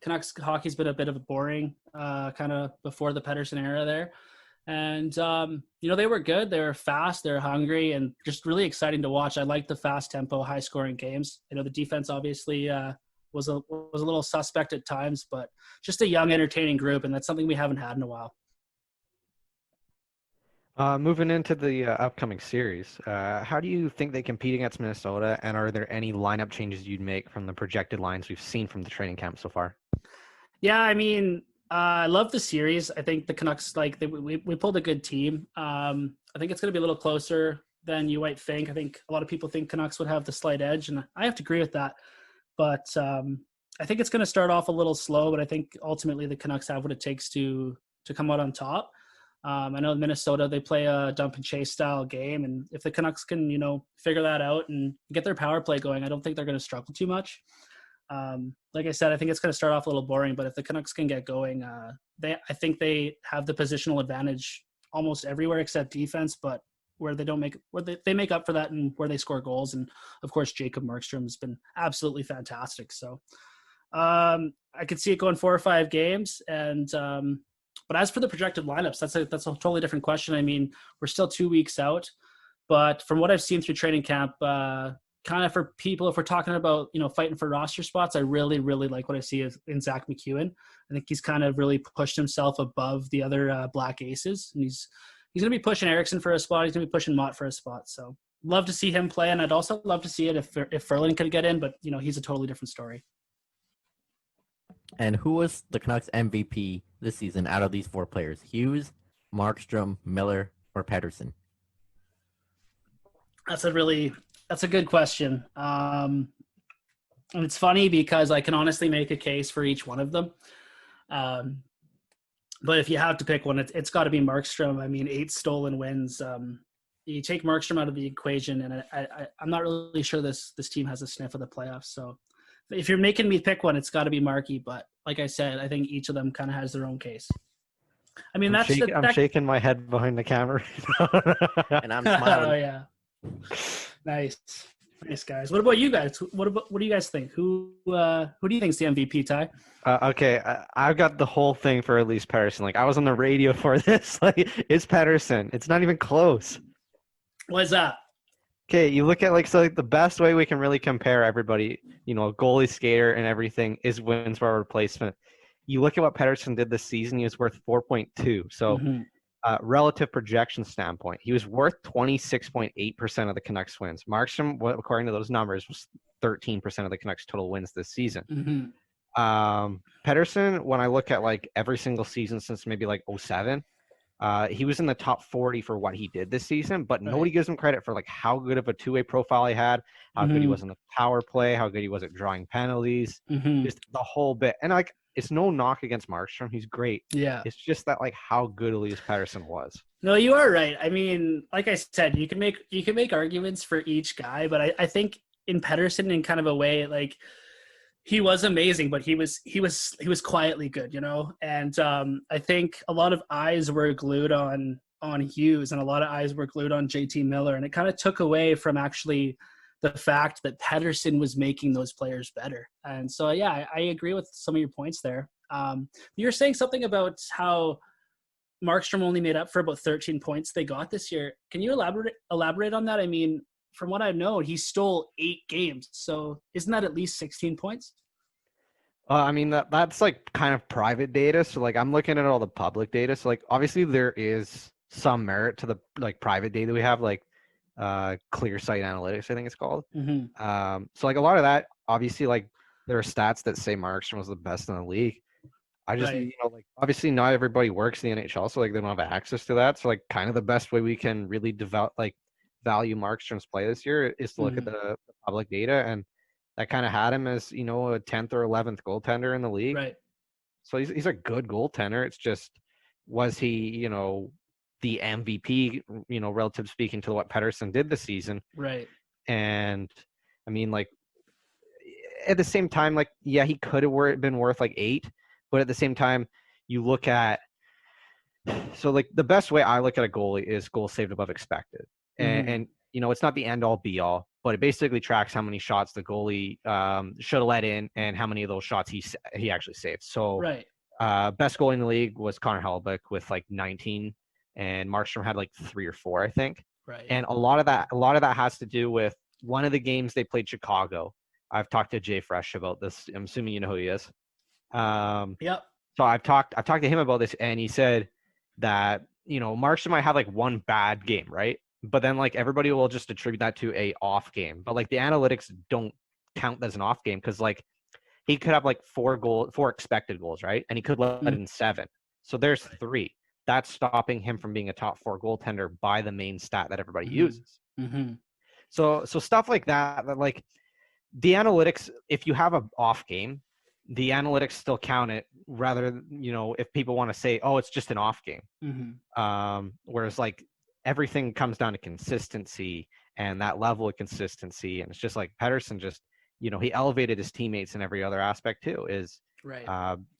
Canucks hockey's been a bit of a boring kind of before the Pettersson era there. And, you know, they were good. They were fast. They were hungry and just really exciting to watch. I like the fast tempo, high scoring games. You know, the defense obviously was a little suspect at times, but just a young, entertaining group. And that's something we haven't had in a while. Moving into the upcoming series, how do you think they compete against Minnesota, and are there any lineup changes you'd make from the projected lines we've seen from the training camp so far? Yeah, I mean, I love the series. I think the Canucks, we pulled a good team. I think it's going to be a little closer than you might think. I think a lot of people think Canucks would have the slight edge, and I have to agree with that. But I think it's going to start off a little slow, but I think ultimately the Canucks have what it takes to come out on top. I know in Minnesota, they play a dump and chase style game. And if the Canucks can, you know, figure that out and get their power play going, I don't think they're going to struggle too much. Like I said, I think it's going to start off a little boring, but if the Canucks can get going, I think they have the positional advantage almost everywhere except defense, but where they make up for that and where they score goals. And of course, Jacob Markstrom has been absolutely fantastic. So I could see it going 4 or 5 games. And, but as for the projected lineups, that's a totally different question. I mean, we're still 2 weeks out, but from what I've seen through training camp, kind of for people, if we're talking about, you know, fighting for roster spots, I really, really like what I see in Zach McEwen. I think he's kind of really pushed himself above the other Black Aces, and he's going to be pushing Eriksson for a spot. He's going to be pushing Mott for a spot. So love to see him play, and I'd also love to see it if Ferland could get in, but, you know, he's a totally different story. And who was the Canucks MVP this season out of these 4 players? Hughes, Markstrom, Miller, or Pettersson? That's a good question. And it's funny because I can honestly make a case for each one of them. But if you have to pick one, it's got to be Markstrom. I mean, 8 stolen wins. You take Markstrom out of the equation, and I'm not really sure this team has a sniff of the playoffs. So if you're making me pick one, it's got to be Markey. But like I said, I think each of them kind of has their own case. I mean, I'm shaking my head behind the camera. And I'm smiling. Oh yeah, nice, guys. What about you guys? What do you guys think? Who do you think's the MVP, Ty? Okay, I've got the whole thing for Elias Pettersson. Like, I was on the radio for this. Like, it's Pettersson. It's not even close. What's that? Okay, you look at the best way we can really compare everybody, you know, goalie, skater, and everything is wins per replacement. You look at what Pettersson did this season; he was worth 4.2. So, relative projection standpoint, he was worth 26.8% of the Canucks wins. Markstrom, according to those numbers, was 13% of the Canucks total wins this season. Pedersen, when I look at like every single season since maybe like 07, he was in the top 40 for what he did this season, but nobody gives him credit for like how good of a two-way profile he had, how good he was in the power play, how good he was at drawing penalties, just the whole bit. And like, it's no knock against Markstrom. He's great. Yeah. It's just that like how good Elias Pettersson was. No, you are right. I mean, like I said, you can make arguments for each guy, but I think in Pettersson, in kind of a way, like he was amazing, but he was quietly good, you know. And I think a lot of eyes were glued on Hughes, and a lot of eyes were glued on JT Miller, and it kind of took away from actually the fact that Pettersson was making those players better. And so, yeah, I agree with some of your points there. You're saying something about how Markstrom only made up for about 13 points they got this year. Can you elaborate on that? I mean, from what I know, he stole 8 games. So isn't that at least 16 points? I mean, that's like kind of private data. So like I'm looking at all the public data. So like obviously there is some merit to the like private data we have, like Clear Sight Analytics, I think it's called. So like a lot of that, obviously, like there are stats that say Markstrom was the best in the league. I just, you know, like obviously not everybody works in the NHL, so like they don't have access to that. So like kind of the best way we can really value Markstrom's play this year is to look at the public data, and that kind of had him as, you know, a 10th or 11th goaltender in the league. Right. So he's a good goaltender. It's just, was he, you know, the MVP, you know, relative speaking to what Pettersson did this season? Right. And I mean, like at the same time, like, yeah, he could have been worth like 8, but at the same time, you look at, so like the best way I look at a goalie is goals saved above expected. And you know, it's not the end all be all, but it basically tracks how many shots the goalie should have let in and how many of those shots he actually saved. So best goalie in the league was Connor Hellebuyck with like 19, and Markstrom had like 3 or 4, I think. Right. And a lot of that has to do with one of the games they played Chicago. I've talked to Jay Fresh about this. I'm assuming you know who he is. Yep. So I've talked to him about this, and he said that, you know, Markstrom might have like one bad game, right? But then like everybody will just attribute that to a off game. But like the analytics don't count as an off game, because like he could have like 4 expected goals, right? And he could let in 7. So there's 3. That's stopping him from being a top 4 goaltender by the main stat that everybody uses. So stuff like that like the analytics, if you have an off game, the analytics still count it, rather, you know, if people want to say, oh, it's just an off game. Whereas like everything comes down to consistency and that level of consistency. And it's just like Pettersson just, you know, he elevated his teammates in every other aspect too.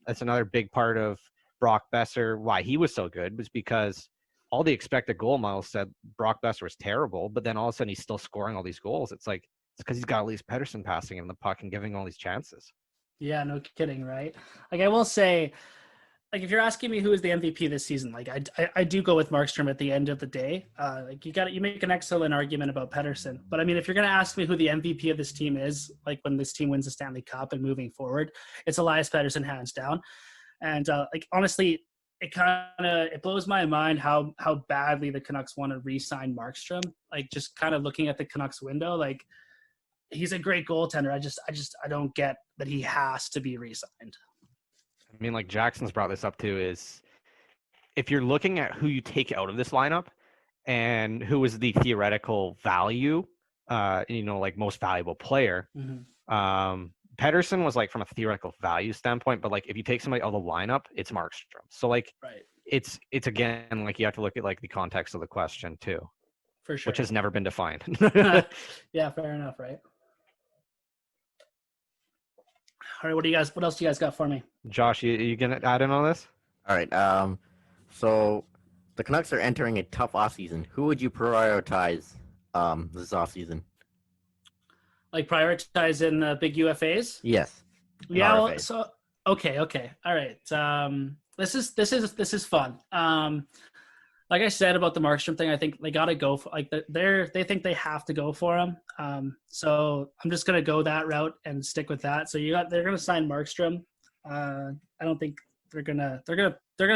That's another big part of Brock Boeser, why he was so good, was because all the expected goal models said Brock Boeser was terrible, but then all of a sudden he's still scoring all these goals. It's like, it's because he's got Elias Pettersson passing him the puck and giving all these chances. Yeah, no kidding, right? Like I will say, like if you're asking me who is the MVP this season, like I do go with Markstrom at the end of the day. Like you make an excellent argument about Pettersson, but I mean, if you're gonna ask me who the MVP of this team is, like when this team wins the Stanley Cup and moving forward, it's Elias Pettersson hands down. And like honestly, it blows my mind how badly the Canucks want to re-sign Markstrom. Like just kind of looking at the Canucks window, like he's a great goaltender. I don't get that he has to be re-signed. I mean, like Jackson's brought this up too, is if you're looking at who you take out of this lineup and who is the theoretical value, you know, like most valuable player, Pettersson was like from a theoretical value standpoint, but like if you take somebody out of the lineup, it's Markstrom. So like it's again, like you have to look at like the context of the question too, for sure, which has never been defined. Yeah, fair enough, right? All right, what else do you guys got for me? Josh, you gonna add in on this? All right. So the Canucks are entering a tough offseason. Who would you prioritize this offseason? Like prioritize in big UFAs? Yes. Yeah. Well, so okay. All right. This is fun. Like I said about the Markstrom thing, I think they got to go for like they think they have to go for him. So I'm just gonna go that route and stick with that. So they're gonna sign Markstrom. I don't think they're gonna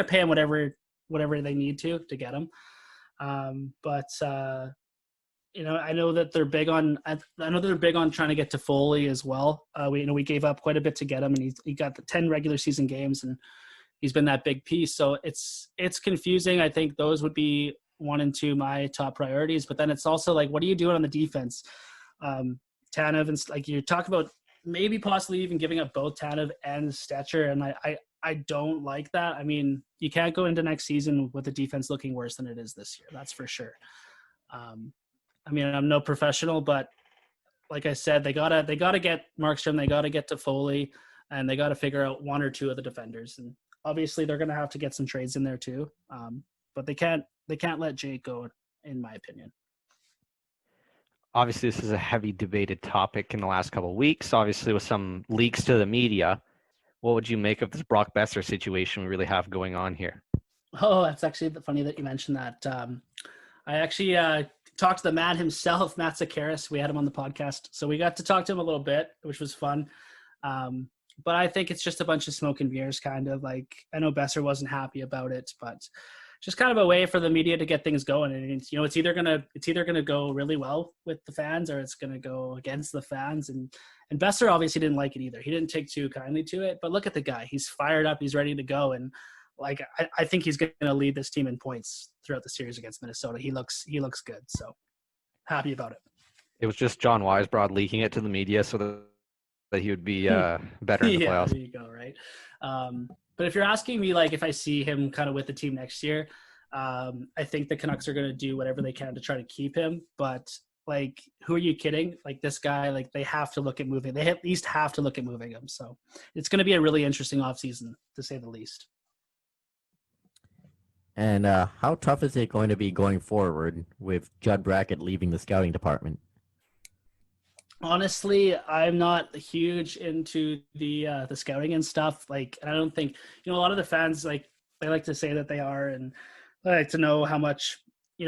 pay him whatever they need to get him. But I know that they're big on. I know they're big on trying to get Toffoli as well. We gave up quite a bit to get him, and he got the 10 regular season games, and he's been that big piece. So it's confusing. I think those would be 1 and 2 my top priorities. But then it's also like, what are you doing on the defense? Tanev and like you talk about maybe possibly even giving up both Tanev and Stecher, and I don't like that. I mean, you can't go into next season with the defense looking worse than it is this year. That's for sure. I mean, I'm no professional, but like I said, they gotta get Markstrom, they gotta get Toffoli, and they gotta figure out 1 or 2 of the defenders. And obviously, they're gonna have to get some trades in there too. But they can't let Jake go, in my opinion. Obviously, this is a heavy debated topic in the last couple of weeks. Obviously, with some leaks to the media, what would you make of this Brock Boeser situation we really have going on here? Oh, that's actually funny that you mentioned that. I actually talked to the man himself, Matt Zakaris. We had him on the podcast. So we got to talk to him a little bit, which was fun. But I think it's just a bunch of smoke and mirrors, kind of. Like, I know Boeser wasn't happy about it, but just kind of a way for the media to get things going. And it's either gonna go really well with the fans, or it's gonna go against the fans. And Boeser obviously didn't like it either. He didn't take too kindly to it. But look at the guy; he's fired up, he's ready to go, and like I think he's gonna lead this team in points throughout the series against Minnesota. He looks good. So happy about it. It was just John Weisbrod leaking it to the media so that he would be better in the playoffs. There you go, right? But if you're asking me, like, if I see him kind of with the team next year, I think the Canucks are going to do whatever they can to try to keep him. But, like, who are you kidding? Like, this guy, like, they have to look at moving. They at least have to look at moving him. So it's going to be a really interesting offseason, to say the least. And how tough is it going to be going forward with Judd Brackett leaving the scouting department? Honestly, I'm not huge into the scouting and stuff. Like, I don't think, a lot of the fans, like, they like to say that they are, and they like to know how much,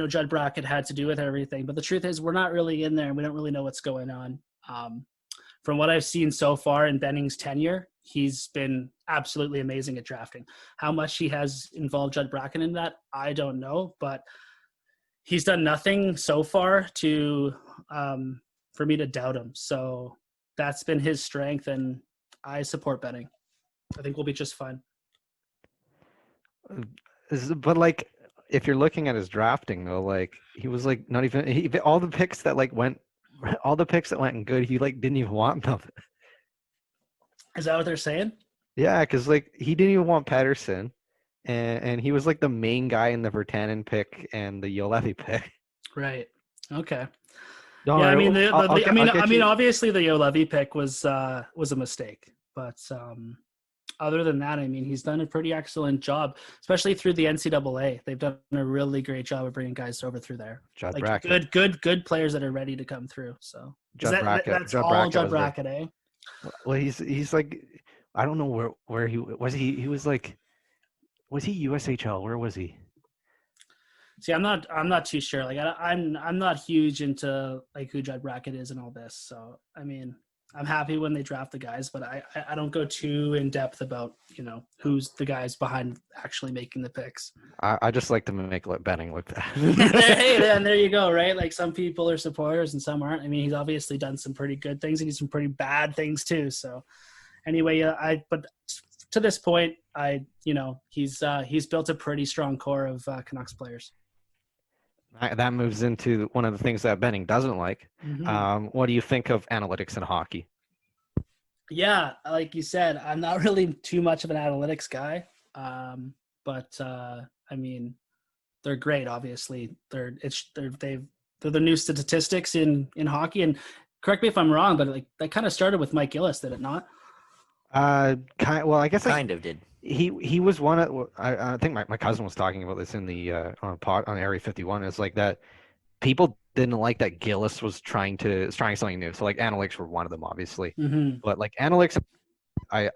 Judd Brackett had to do with everything. But the truth is, we're not really in there, and we don't really know what's going on. From what I've seen so far in Benning's tenure, he's been absolutely amazing at drafting. How much he has involved Judd Brackett in that, I don't know, but he's done nothing so far to for me to doubt him. So that's been his strength, and I support Benning. I think we'll be just fine. But, like, if you're looking at his drafting, though, like, he was, like, not even all the picks that went in good, he, like, didn't even want them. Is that what they're saying? Yeah, because, like, he didn't even want Pettersson, and he was, like, the main guy in the Virtanen pick and the Jolevi pick. Right. Okay. No, yeah, I mean, I'll obviously the Jolevi pick was a mistake, but other than that, I mean, he's done a pretty excellent job, especially through the NCAA. They've done a really great job of bringing guys over through there. Judd like Brackett. good players that are ready to come through. So Brackett. That's all Judd Brackett, eh? Well, he's like, I don't know where he was. He was like, was he USHL? Where was he? See, I'm not too sure. Like, I'm not huge into, like, who Judd Brackett is and all this. So, I mean, I'm happy when they draft the guys, but I don't go too in depth about, who's the guys behind actually making the picks. I just like to make Benning look bad. Hey, then there you go, right? Like, some people are supporters and some aren't. I mean, he's obviously done some pretty good things and he's some pretty bad things too. So, anyway, but to this point, he's built a pretty strong core of Canucks players. That moves into one of the things that Benning doesn't like. Mm-hmm. What do you think of analytics in hockey? Yeah, like you said, I'm not really too much of an analytics guy, but I mean, they're great. Obviously, they're the new statistics in hockey. And correct me if I'm wrong, but like that kind of started with Mike Gillis, did it not? Well, I guess Kind of did. He was one of, I think my cousin was talking about this in the on Area 51. It's like that people didn't like that Gillis was trying something new. So, like, analytics were one of them, obviously. Mm-hmm. But, like, analytics, I'm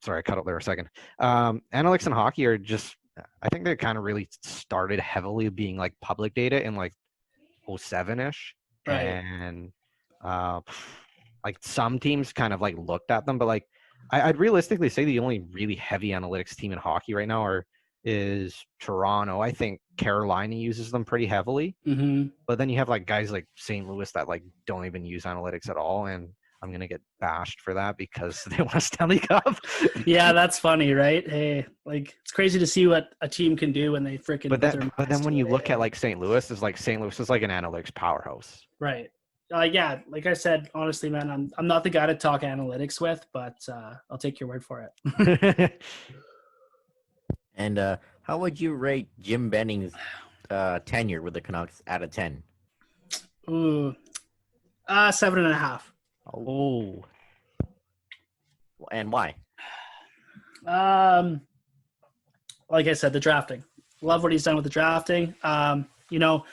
sorry, I cut out there a second. Analytics in hockey are just, I think they kind of really started heavily being like public data in like 07-ish. Right. And like some teams kind of like looked at them, but like I'd realistically say the only really heavy analytics team in hockey right now are is Toronto. I think Carolina uses them pretty heavily. Mm-hmm. But then you have like guys like St. Louis that like don't even use analytics at all, and I'm gonna get bashed for that because they won a Stanley Cup. Yeah, that's funny, right? Hey, like it's crazy to see what a team can do when they freaking. But then when you look at like St. Louis, is like St. Louis is like an analytics powerhouse. Right. Yeah, like I said, honestly, man, I'm not the guy to talk analytics with, but I'll take your word for it. And how would you rate Jim Benning's tenure with the Canucks out of 10? Ooh, 7.5. Oh, And why? Like I said, the drafting. Love what he's done with the drafting. You know,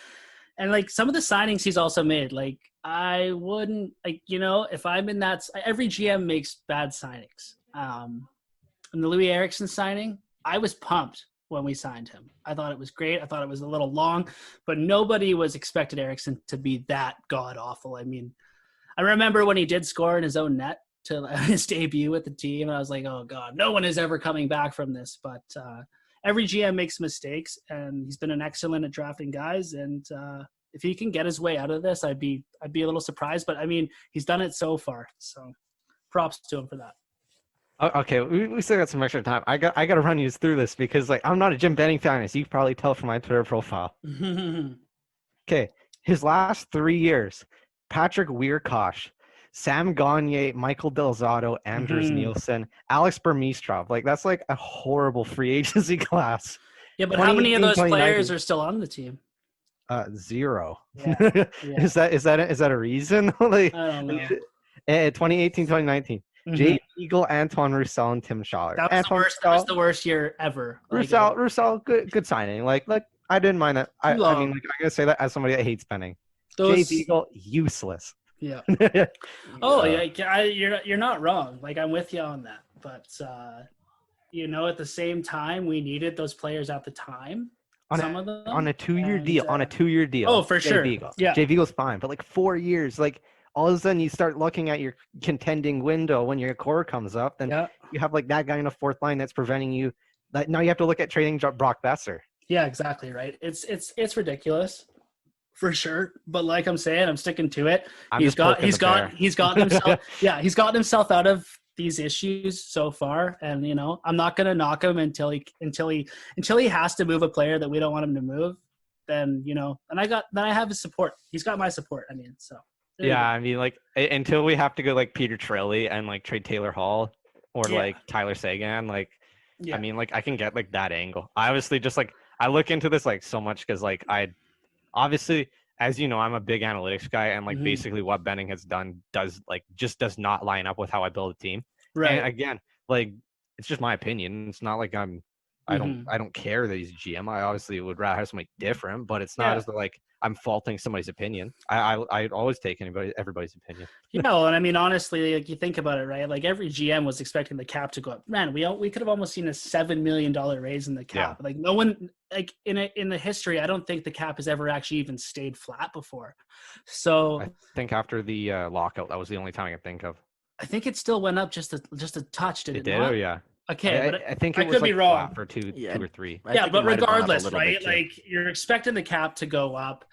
and like some of the signings he's also made. Like I wouldn't like, you know, if I'm in that, every GM makes bad signings. And the Louis Eriksson signing, I was pumped when we signed him. I thought it was great. I thought it was a little long, but nobody was expected Eriksson to be that god awful. I mean, I remember when he did score in his own net to his debut with the team, and I was like, oh God, no one is ever coming back from this. But every GM makes mistakes, and he's been an excellent at drafting guys. And if he can get his way out of this, I'd be a little surprised. But I mean, he's done it so far, so props to him for that. okay. We still got some extra time. I got to run you through this because like I'm not a Jim Benning fan, as you can probably tell from my Twitter profile. Okay, his last 3 years: Patrick Wierkosh, Sam Gagner, Michael Delzato, Anders Nielsen, Alex Burmistrov. Like that's like a horrible free agency class. Yeah, but how many of those players are still on the team? 0. Yeah. Is that a reason? Like, I don't know. 2018, 2019. Jay Eagle, Antoine Roussel, and Tim Schaller. That was the worst year ever. Roussel, good signing. Like I didn't mind that. I mean, like, I gotta say that as somebody that hates Benning. Jay Eagle, useless. Yeah. Oh, yeah. You're not wrong. Like I'm with you on that. But you know, at the same time, we needed those players at the time. Some of them on a 2-year deal. On a 2-year deal. Oh, for sure. Yeah. Jay Eagle's fine, but like 4 years, like. All of a sudden, you start looking at your contending window when your core comes up, then you have like that guy in a fourth line that's preventing you. Like now you have to look at trading Brock Boeser. Yeah, exactly right. It's ridiculous, for sure. But like I'm saying, I'm sticking to it. He's gotten himself. Yeah, he's gotten himself out of these issues so far, and you know I'm not gonna knock him until he has to move a player that we don't want him to move. Then you know, and I have his support. He's got my support. I mean, so. Yeah, I mean, like until we have to go like Peter Chiarelli and like trade Taylor Hall or like Tyler Seguin, like I mean, like I can get like that angle. I obviously just like I look into this like so much because like I obviously, as you know, I'm a big analytics guy, and like basically what Benning has done does just not line up with how I build a team. Right. And again, like it's just my opinion. It's not like I don't care that he's a GM. I obviously would rather have somebody different, but it's not as though like I'm faulting somebody's opinion. I'd always take everybody's opinion. You know, and I mean honestly, like you think about it, right? Like every GM was expecting the cap to go up. Man, we could have almost seen a $7 million raise in the cap. Yeah. Like no one, like in the history, I don't think the cap has ever actually even stayed flat before. So I think after the lockout, that was the only time I can think of. I think it still went up just a touch. Did it not? Oh yeah. Okay, but I think it I was could like be wrong for two or three. Yeah, but regardless, right? Like you're expecting the cap to go up.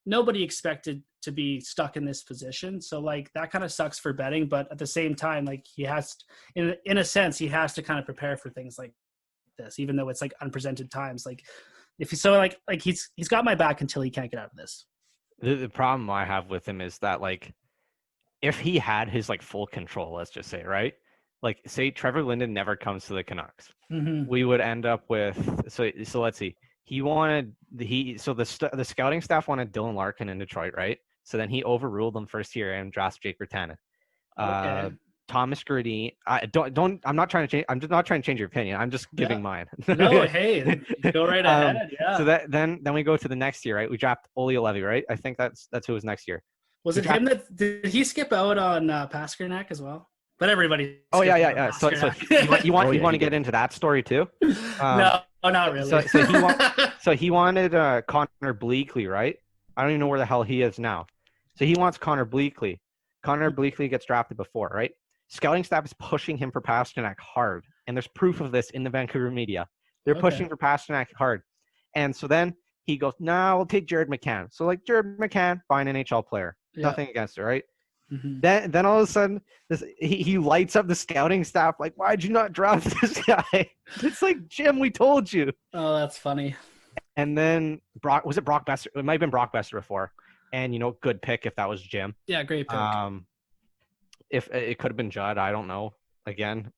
Nobody expected to be stuck in this position, so like that kind of sucks for Benning. But at the same time, like he has, in a sense, he has to kind of prepare for things like this, even though it's like unprecedented times. Like if he's he's got my back until he can't get out of this. The problem I have with him is that like if he had his like full control, let's just say, right? Like say Trevor Linden never comes to the Canucks, we would end up with so let's see. The scouting staff wanted Dylan Larkin in Detroit, right? So then he overruled them first year and drafted Jake Virtanen. Thomas Gradine. I'm not trying to change. I'm just not trying to change your opinion. I'm just giving mine. No, hey, go right ahead. Yeah. So then we go to the next year, right? We draft Olli Levy, right? I think that's who was next year. Was it him that did he skip out on Pasternak as well? But everybody. Oh yeah. So you want to get into that story too? No, not really. So he wanted Connor Bleakley, right? I don't even know where the hell he is now. So he wants Connor Bleakley. Connor Bleakley gets drafted before, right? Scouting staff is pushing him for Pasternak hard, and there's proof of this in the Vancouver media. They're Okay. pushing for Pasternak hard. And so then he goes, no, I'll take Jared McCann. So like Jared McCann, fine NHL player. Yeah. Nothing against it, right? Mhm. Then all of a sudden he lights up the scouting staff like, why'd you not draft this guy? It's like, Jim, we told you. Oh, that's funny. And then Brock Boeser? It might have been Brock Boeser before. And good pick if that was Jim. Yeah, great pick. If it could have been Judd, I don't know. Again,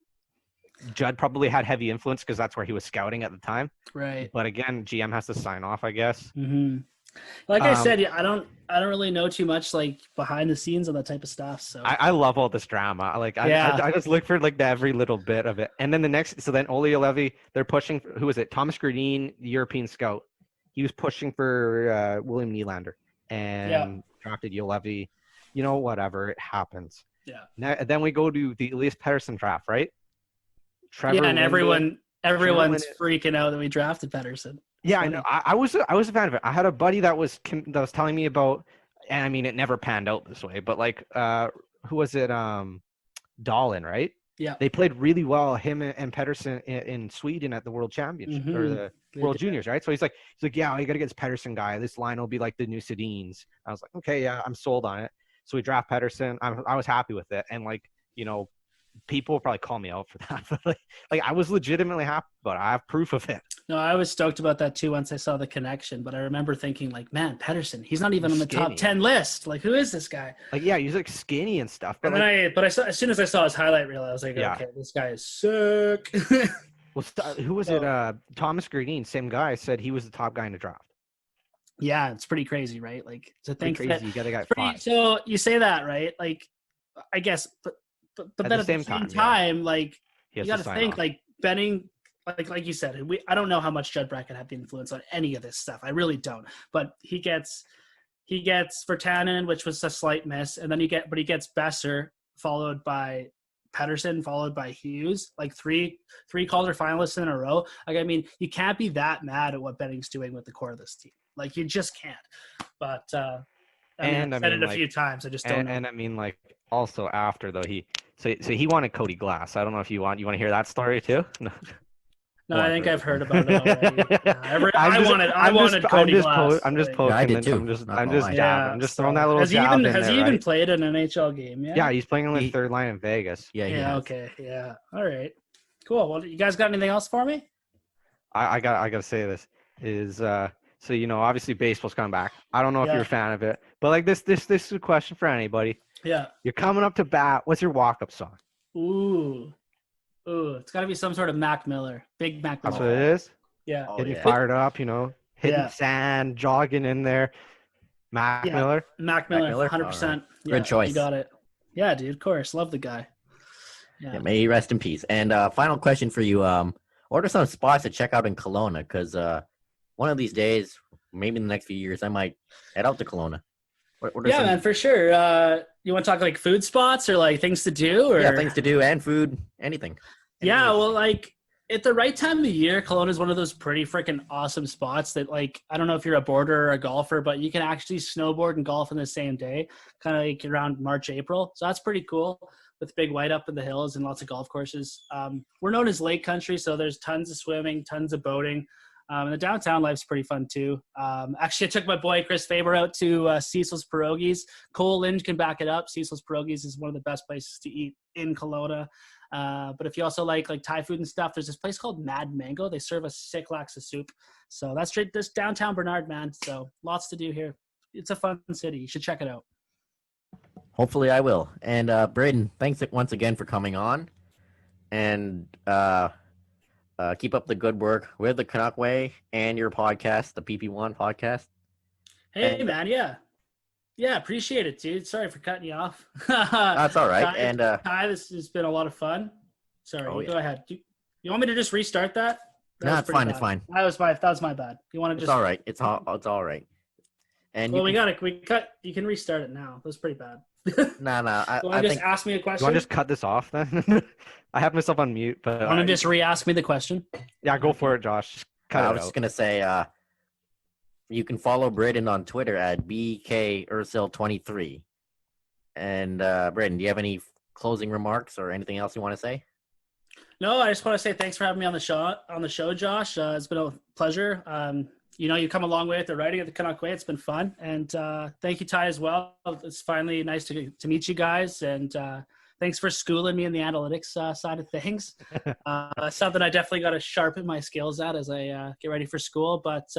Judd probably had heavy influence because that's where he was scouting at the time. Right. But again, GM has to sign off, I guess. Mm-hmm. Like I said, I don't really know too much like behind the scenes on that type of stuff. So I love all this drama. I just look for like every little bit of it. And then then Ole Levy, they're pushing. Who was it? Thomas Green, the European scout. He was pushing for William Nylander and drafted Levy. Whatever, it happens. Yeah. Then we go to the Elias Pettersson draft, right? Trevor and Windle. everyone's freaking out that we drafted Pettersson. Yeah, I know. I was a fan of it. I had a buddy that was telling me about, and I mean, it never panned out this way. But like, who was it? Dahlin, right? Yeah. They played really well. Him and Pettersson in Sweden at the World Championship or the World Juniors, right? So he's like, yeah, you got to get this Pettersson guy. This line will be like the new Sedins. I was like, okay, yeah, I'm sold on it. So we draft Pettersson. I was happy with it, and like, people will probably call me out for that, but like I was legitimately happy about it. I have proof of it. No, I was stoked about that too once I saw the connection. But I remember thinking, like, man, Pettersson, he's not even on the top 10 list. Like, who is this guy? Like, yeah, he's like skinny and stuff. But I saw, as soon as I saw his highlight reel, I was like, okay, this guy is sick. Well, who was it? Thomas Green, same guy, said he was the top guy in the draft. Yeah, it's pretty crazy, right? Like, to think crazy. that You got to get five. so you say that, right? Like, I guess, but then at the same time, like, you got to think off. Like Benning, like you said, I don't know how much Judd Brackett had the influence on any of this stuff. I really don't. But he gets Virtanen, which was a slight miss, and then he gets Boeser, followed by Pettersson, followed by Hughes, like three Calder finalists in a row. Like, I mean, you can't be that mad at what Benning's doing with the core of this team. Like, you just can't. But I've said it a few times. I just don't know. And I mean, like, also after though, so he wanted Cody Glass. I don't know if you want to hear that story too. No, I think I've heard about it already. I wanted Cody Glass. I'm just poking. Yeah, I did too. I'm just jabbing. I'm just throwing that little jab in there. Has he even played an NHL game yet? Yeah, he's playing on the third line in Vegas. Yeah. Okay. Yeah. All right. Cool. Well, you guys got anything else for me? I got to say this is so obviously baseball's coming back. I don't know if you're a fan of it, but like this is a question for anybody. Yeah. You're coming up to bat. What's your walk-up song? Ooh, it's got to be some sort of Mac Miller. Big Mac Miller. That's what it is? Yeah. Getting fired up, hitting sand, jogging in there. Mac Miller? Mac Miller, 100%. Right. Good choice. You got it. Yeah, dude, of course. Love the guy. Yeah, may he rest in peace. And final question for you. What are some spots to check out in Kelowna? Because one of these days, maybe in the next few years, I might head out to Kelowna. Man, for sure. You want to talk like food spots or like things to do? Or? Yeah, things to do and food, anything. Yeah, well, like at the right time of the year, Kelowna is one of those pretty freaking awesome spots that, like, I don't know if you're a boarder or a golfer, but you can actually snowboard and golf in the same day, kind of like around March, April. So that's pretty cool with Big White up in the hills and lots of golf courses. We're known as Lake Country, so there's tons of swimming, tons of boating. And the downtown life's pretty fun too. Actually, I took my boy Chris Faber out to Cecil's Pierogies. Cole Lynch can back it up. Cecil's Pierogies is one of the best places to eat in Kelowna. But if you also like Thai food and stuff, there's this place called Mad Mango. They serve a sick lax of soup. So that's straight this downtown Bernard, man. So lots to do here. It's a fun city. You should check it out. Hopefully I will. And Brayden, thanks once again for coming on. And keep up the good work with the Canuck Way and your podcast, the PP1 podcast. Hey, man, yeah, appreciate it, dude. Sorry for cutting you off. That's all right. Ty, this has been a lot of fun. Sorry, go ahead. You want me to just restart that? No, it's fine. Bad. It's fine. That was my bad. You want to just? It's all right. It's all right. And well, we cut. You can restart it now. That was pretty bad. No. I just ask me a question? You want to just cut this off then? I have myself on mute, but want to just re-ask me the question? Yeah, go for it, Josh. Just cut it out. I was just gonna say, you can follow Brayden on Twitter at BKUrsel23. And Brayden, do you have any closing remarks or anything else you want to say? No, I just want to say thanks for having me on the show, Josh. It's been a pleasure. You've come a long way with the writing of the Canuck Way. It's been fun, and thank you, Ty, as well. It's finally nice to meet you guys, and thanks for schooling me in the analytics side of things. Something I definitely got to sharpen my skills at as I get ready for school. But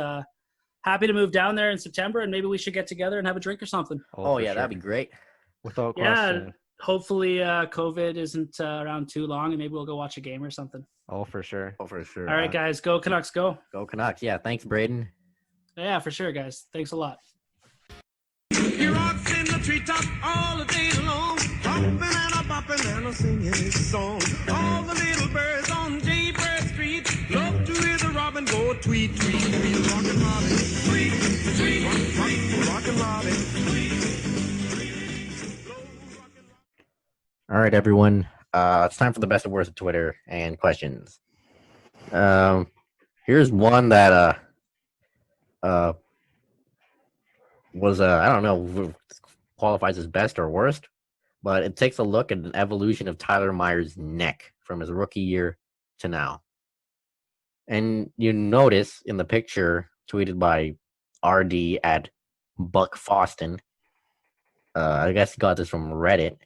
happy to move down there in September, and maybe we should get together and have a drink or something. Oh yeah, that'd be great. Without Yeah, question. hopefully COVID isn't around too long, and maybe we'll go watch a game or something. Oh, for sure. Oh, for sure. All right, guys, go Canucks, go. Go Canucks. Yeah, thanks, Brayden. Yeah, for sure, guys. Thanks a lot. He rocks in the treetop all the day long, hopping and a bopping and a singing his song. All the little birds on Jaybird Street love to hear the robin go tweet, tweet, tweet. Rockin' Robin, tweet, tweet, tweet. Rockin' Robin, tweet, tweet. All right, everyone. It's time for the best and worst of Twitter and questions. Here's one that was I don't know if it qualifies as best or worst, but it takes a look at an evolution of Tyler Myers' neck from his rookie year to now. And you notice in the picture tweeted by RD at Buck Foston, I guess he got this from Reddit.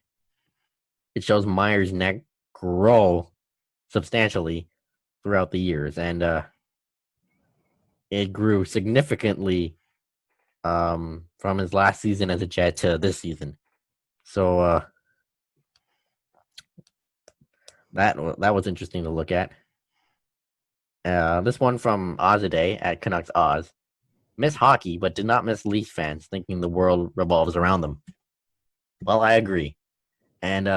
It shows Myers' neck grow substantially throughout the years, and it grew significantly from his last season as a Jet to this season. So that was interesting to look at. This one from Ozaday at Canucks Oz. Miss hockey, but did not miss Leafs fans thinking the world revolves around them. Well, I agree. And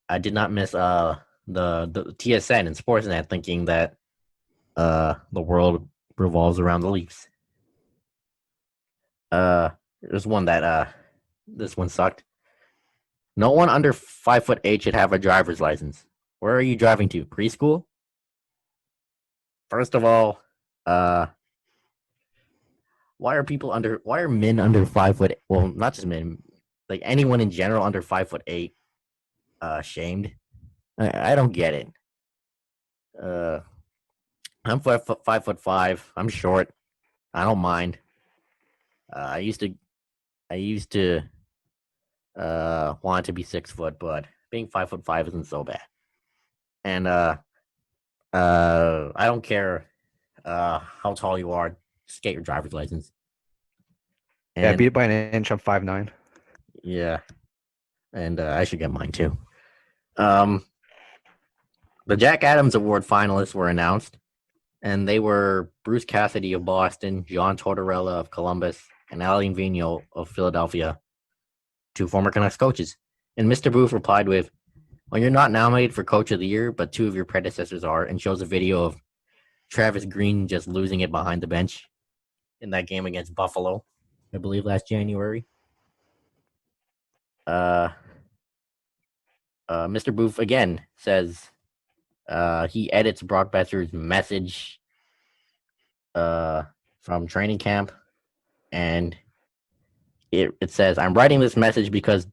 I did not miss the TSN and Sportsnet thinking that the world revolves around the Leafs. There's one that this one sucked. No one under 5'8" should have a driver's license. Where are you driving to? Preschool? First of all, why are men under 5 foot? Well, not just men, like anyone in general under 5'8", shamed? I don't get it. I'm 5'5". I'm short. I don't mind. I used to want to be 6 foot, but being 5'5" isn't so bad. And I don't care how tall you are. Just get your driver's license. And, Yeah, beat it by an inch. I'm 5'9". Yeah, and I should get mine too. The Jack Adams Award finalists were announced, and they were Bruce Cassidy of Boston, John Tortorella of Columbus, and Alain Vigneault of Philadelphia, 2 former Canucks coaches. And Mr. Booth replied with, "Well, you're not nominated for Coach of the Year, but 2 of your predecessors are," and shows a video of Travis Green just losing it behind the bench in that game against Buffalo, I believe last January. Mr. Booth again says he edits Brock Besser's message from training camp, and it says, "I'm writing this message because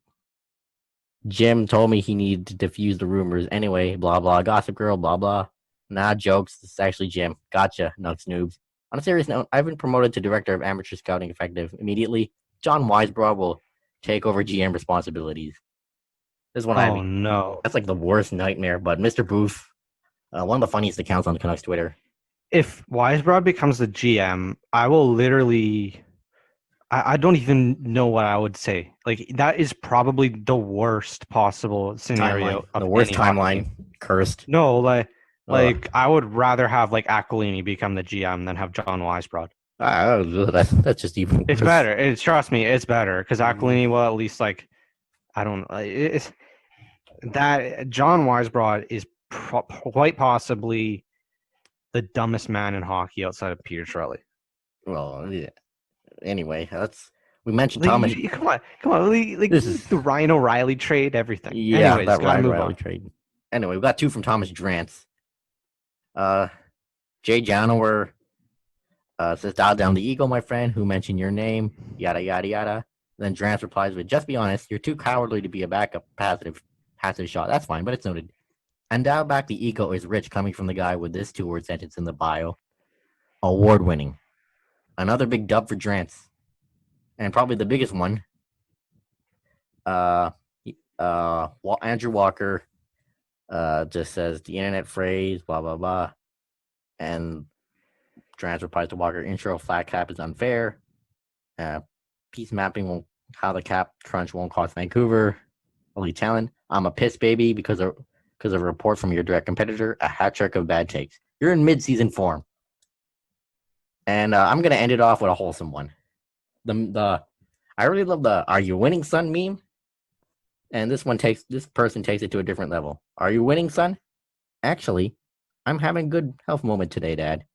Jim told me he needed to diffuse the rumors. Anyway, blah, blah, gossip girl, blah, blah. Nah, jokes. This is actually Jim. Gotcha, Nucks noobs. On a serious note, I've been promoted to Director of Amateur Scouting effective immediately. John Weisbrod will take over GM responsibilities." This one, No. that's like the worst nightmare, but Mr. Booth, one of the funniest accounts on the Canucks Twitter. If Weisbrod becomes the GM, I will literally... I don't even know what I would say. Like, that is probably the worst possible scenario. Timeline. The worst timeline. Cursed. No, like I would rather have like Aquilini become the GM than have John Weisbrod. That's just even. It's better. Trust me, it's better because Aquilini will at least like, I don't know. It's that John Weisbrod is quite possibly the dumbest man in hockey outside of Peter Chiarelli. Well, yeah. Anyway, we mentioned Thomas. Come on. This is the Ryan O'Reilly trade, everything. Yeah, anyways, that Ryan move O'Reilly on. trade. Anyway, we got 2 from Thomas Drance. Jay Janower says, "Dial down the ego, my friend. Who mentioned your name? Yada yada yada." Then Drance replies with, "Just be honest. You're too cowardly to be a backup passive shot. That's fine, but it's noted. Endowed back the ego is rich, coming from the guy with this 2-word sentence in the bio. Award-winning. Another big dub for Drance. And probably the biggest one. Andrew Walker just says the internet phrase, blah, blah, blah. And Drance replies to Walker, intro flat cap is unfair. Piece mapping won't, how the cap crunch won't cost Vancouver. Elite talent. I'm a piss baby because of a report from your direct competitor. A hat trick of bad takes. You're in mid-season form. And I'm going to end it off with a wholesome one. I really love the "Are you winning, son?" meme. And this person takes it to a different level. Are you winning, son? Actually, I'm having a good health moment today, Dad.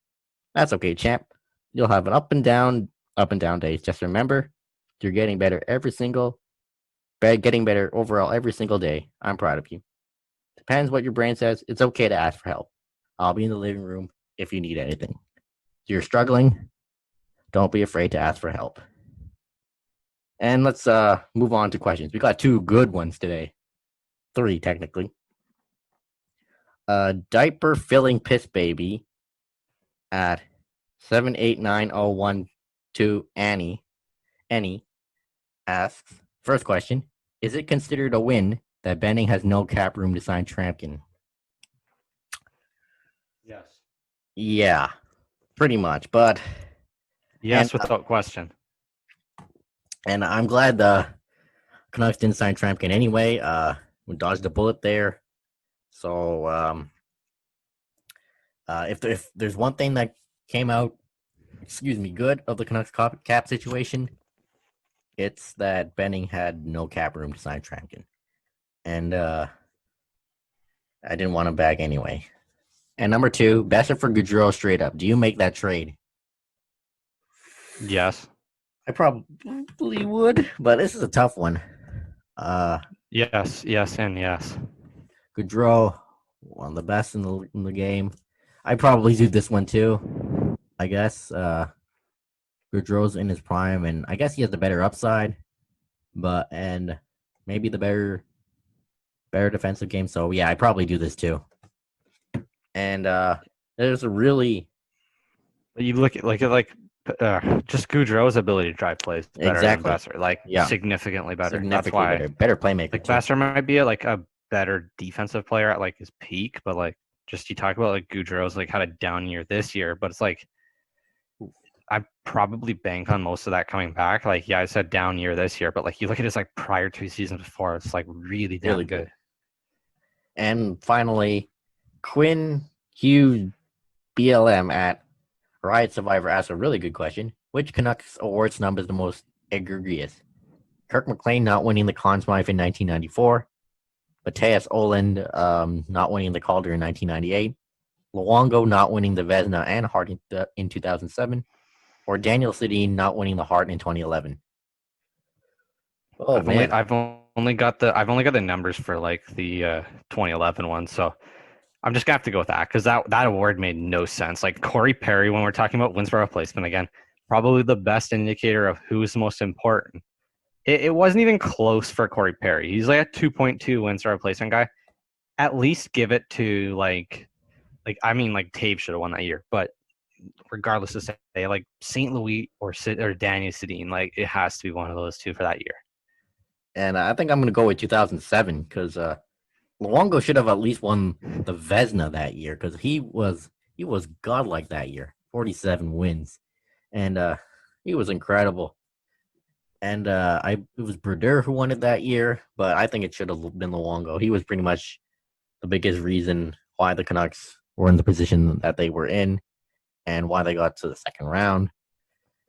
That's okay, champ. You'll have an up and down days. Just remember, you're getting better getting better overall every single day. I'm proud of you. Depends what your brain says. It's okay to ask for help. I'll be in the living room if you need anything. If you're struggling, don't be afraid to ask for help. And let's move on to questions. We got 2 good ones today. 3, technically. Diaper filling piss baby at 789012 Annie asks, first question, is it considered a win that Benning has no cap room to sign Trampkin? Yes. Yeah, pretty much. But yes, without question. And I'm glad the Canucks didn't sign Trampkin anyway. We dodged a bullet there. So if there's one thing that came out, good of the Canucks cap situation, it's that Benning had no cap room to sign Trampkin. And I didn't want him back anyway. And number 2, Boeser for Gaudreau straight up. Do you make that trade? Yes. I probably would, but this is a tough one. Yes, and yes. Gaudreau, one of the best in the game. I probably do this one too. I guess Gaudreau's in his prime, and I guess he has the better upside, and maybe the better defensive game. So yeah, I probably do this too. And there's a really, you look at just Gaudreau's ability to drive plays better exactly. than Boeser, significantly better. That's why better playmaker. Boeser might be a better defensive player at his peak, but just you talk about Gaudreau's had a down year this year, but it's I probably bank on most of that coming back. I said down year this year, but you look at his prior 2 seasons before, it's really damn good. And finally, Quinn Hughes BLM at Riot Survivor asks a really good question. Which Canucks award snub is the most egregious? Kirk McLean not winning the Conn Smythe in 1994. Matthias Oland not winning the Calder in 1998. Luongo not winning the Vezina and Hart in 2007. Or Daniel Sedin not winning the Hart in 2011. I've only got the numbers for the 2011 one, so I'm just gonna have to go with that because that award made no sense. Corey Perry, when we're talking about wins per replacement, again, probably the best indicator of who's most important. It wasn't even close for Corey Perry. He's a 2.2 wins per replacement guy. At least give it to Taves should have won that year, but regardless of say St. Louis or Daniel Sedin, it has to be one of those 2 for that year. And I think I'm gonna go with 2007 because Luongo should have at least won the Vezina that year because he was godlike that year. 47 wins, and he was incredible. And it was Brodeur who won it that year, but I think it should have been Luongo. He was pretty much the biggest reason why the Canucks were in the position that they were in and why they got to the second round.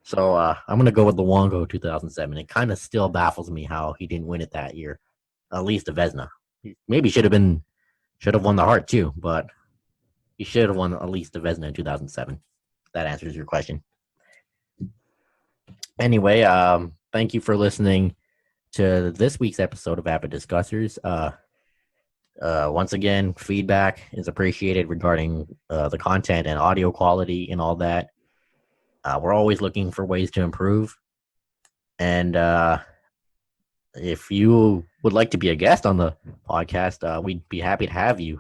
So I'm going to go with Luongo 2007. It kind of still baffles me how he didn't win it that year, at least the Vezina. Maybe should have won the Hart too, but he should have won at least the Vezina in 2007. That answers your question. Anyway, thank you for listening to this week's episode of Avid Discussers. Once again, feedback is appreciated regarding the content and audio quality and all that. We're always looking for ways to improve. And if you would like to be a guest on the podcast, we'd be happy to have you.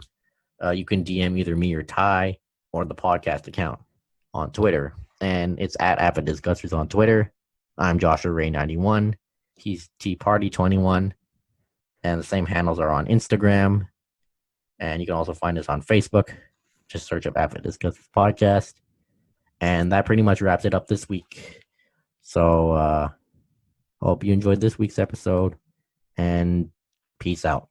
you can DM either me or Ty or the podcast account on Twitter. And it's at Avid Discussers on Twitter. I'm Joshua Ray 91. He's Tea Party 21. And the same handles are on Instagram. And you can also find us on Facebook. Just search up Avid Discussers Podcast. And that pretty much wraps it up this week. So hope you enjoyed this week's episode. And peace out.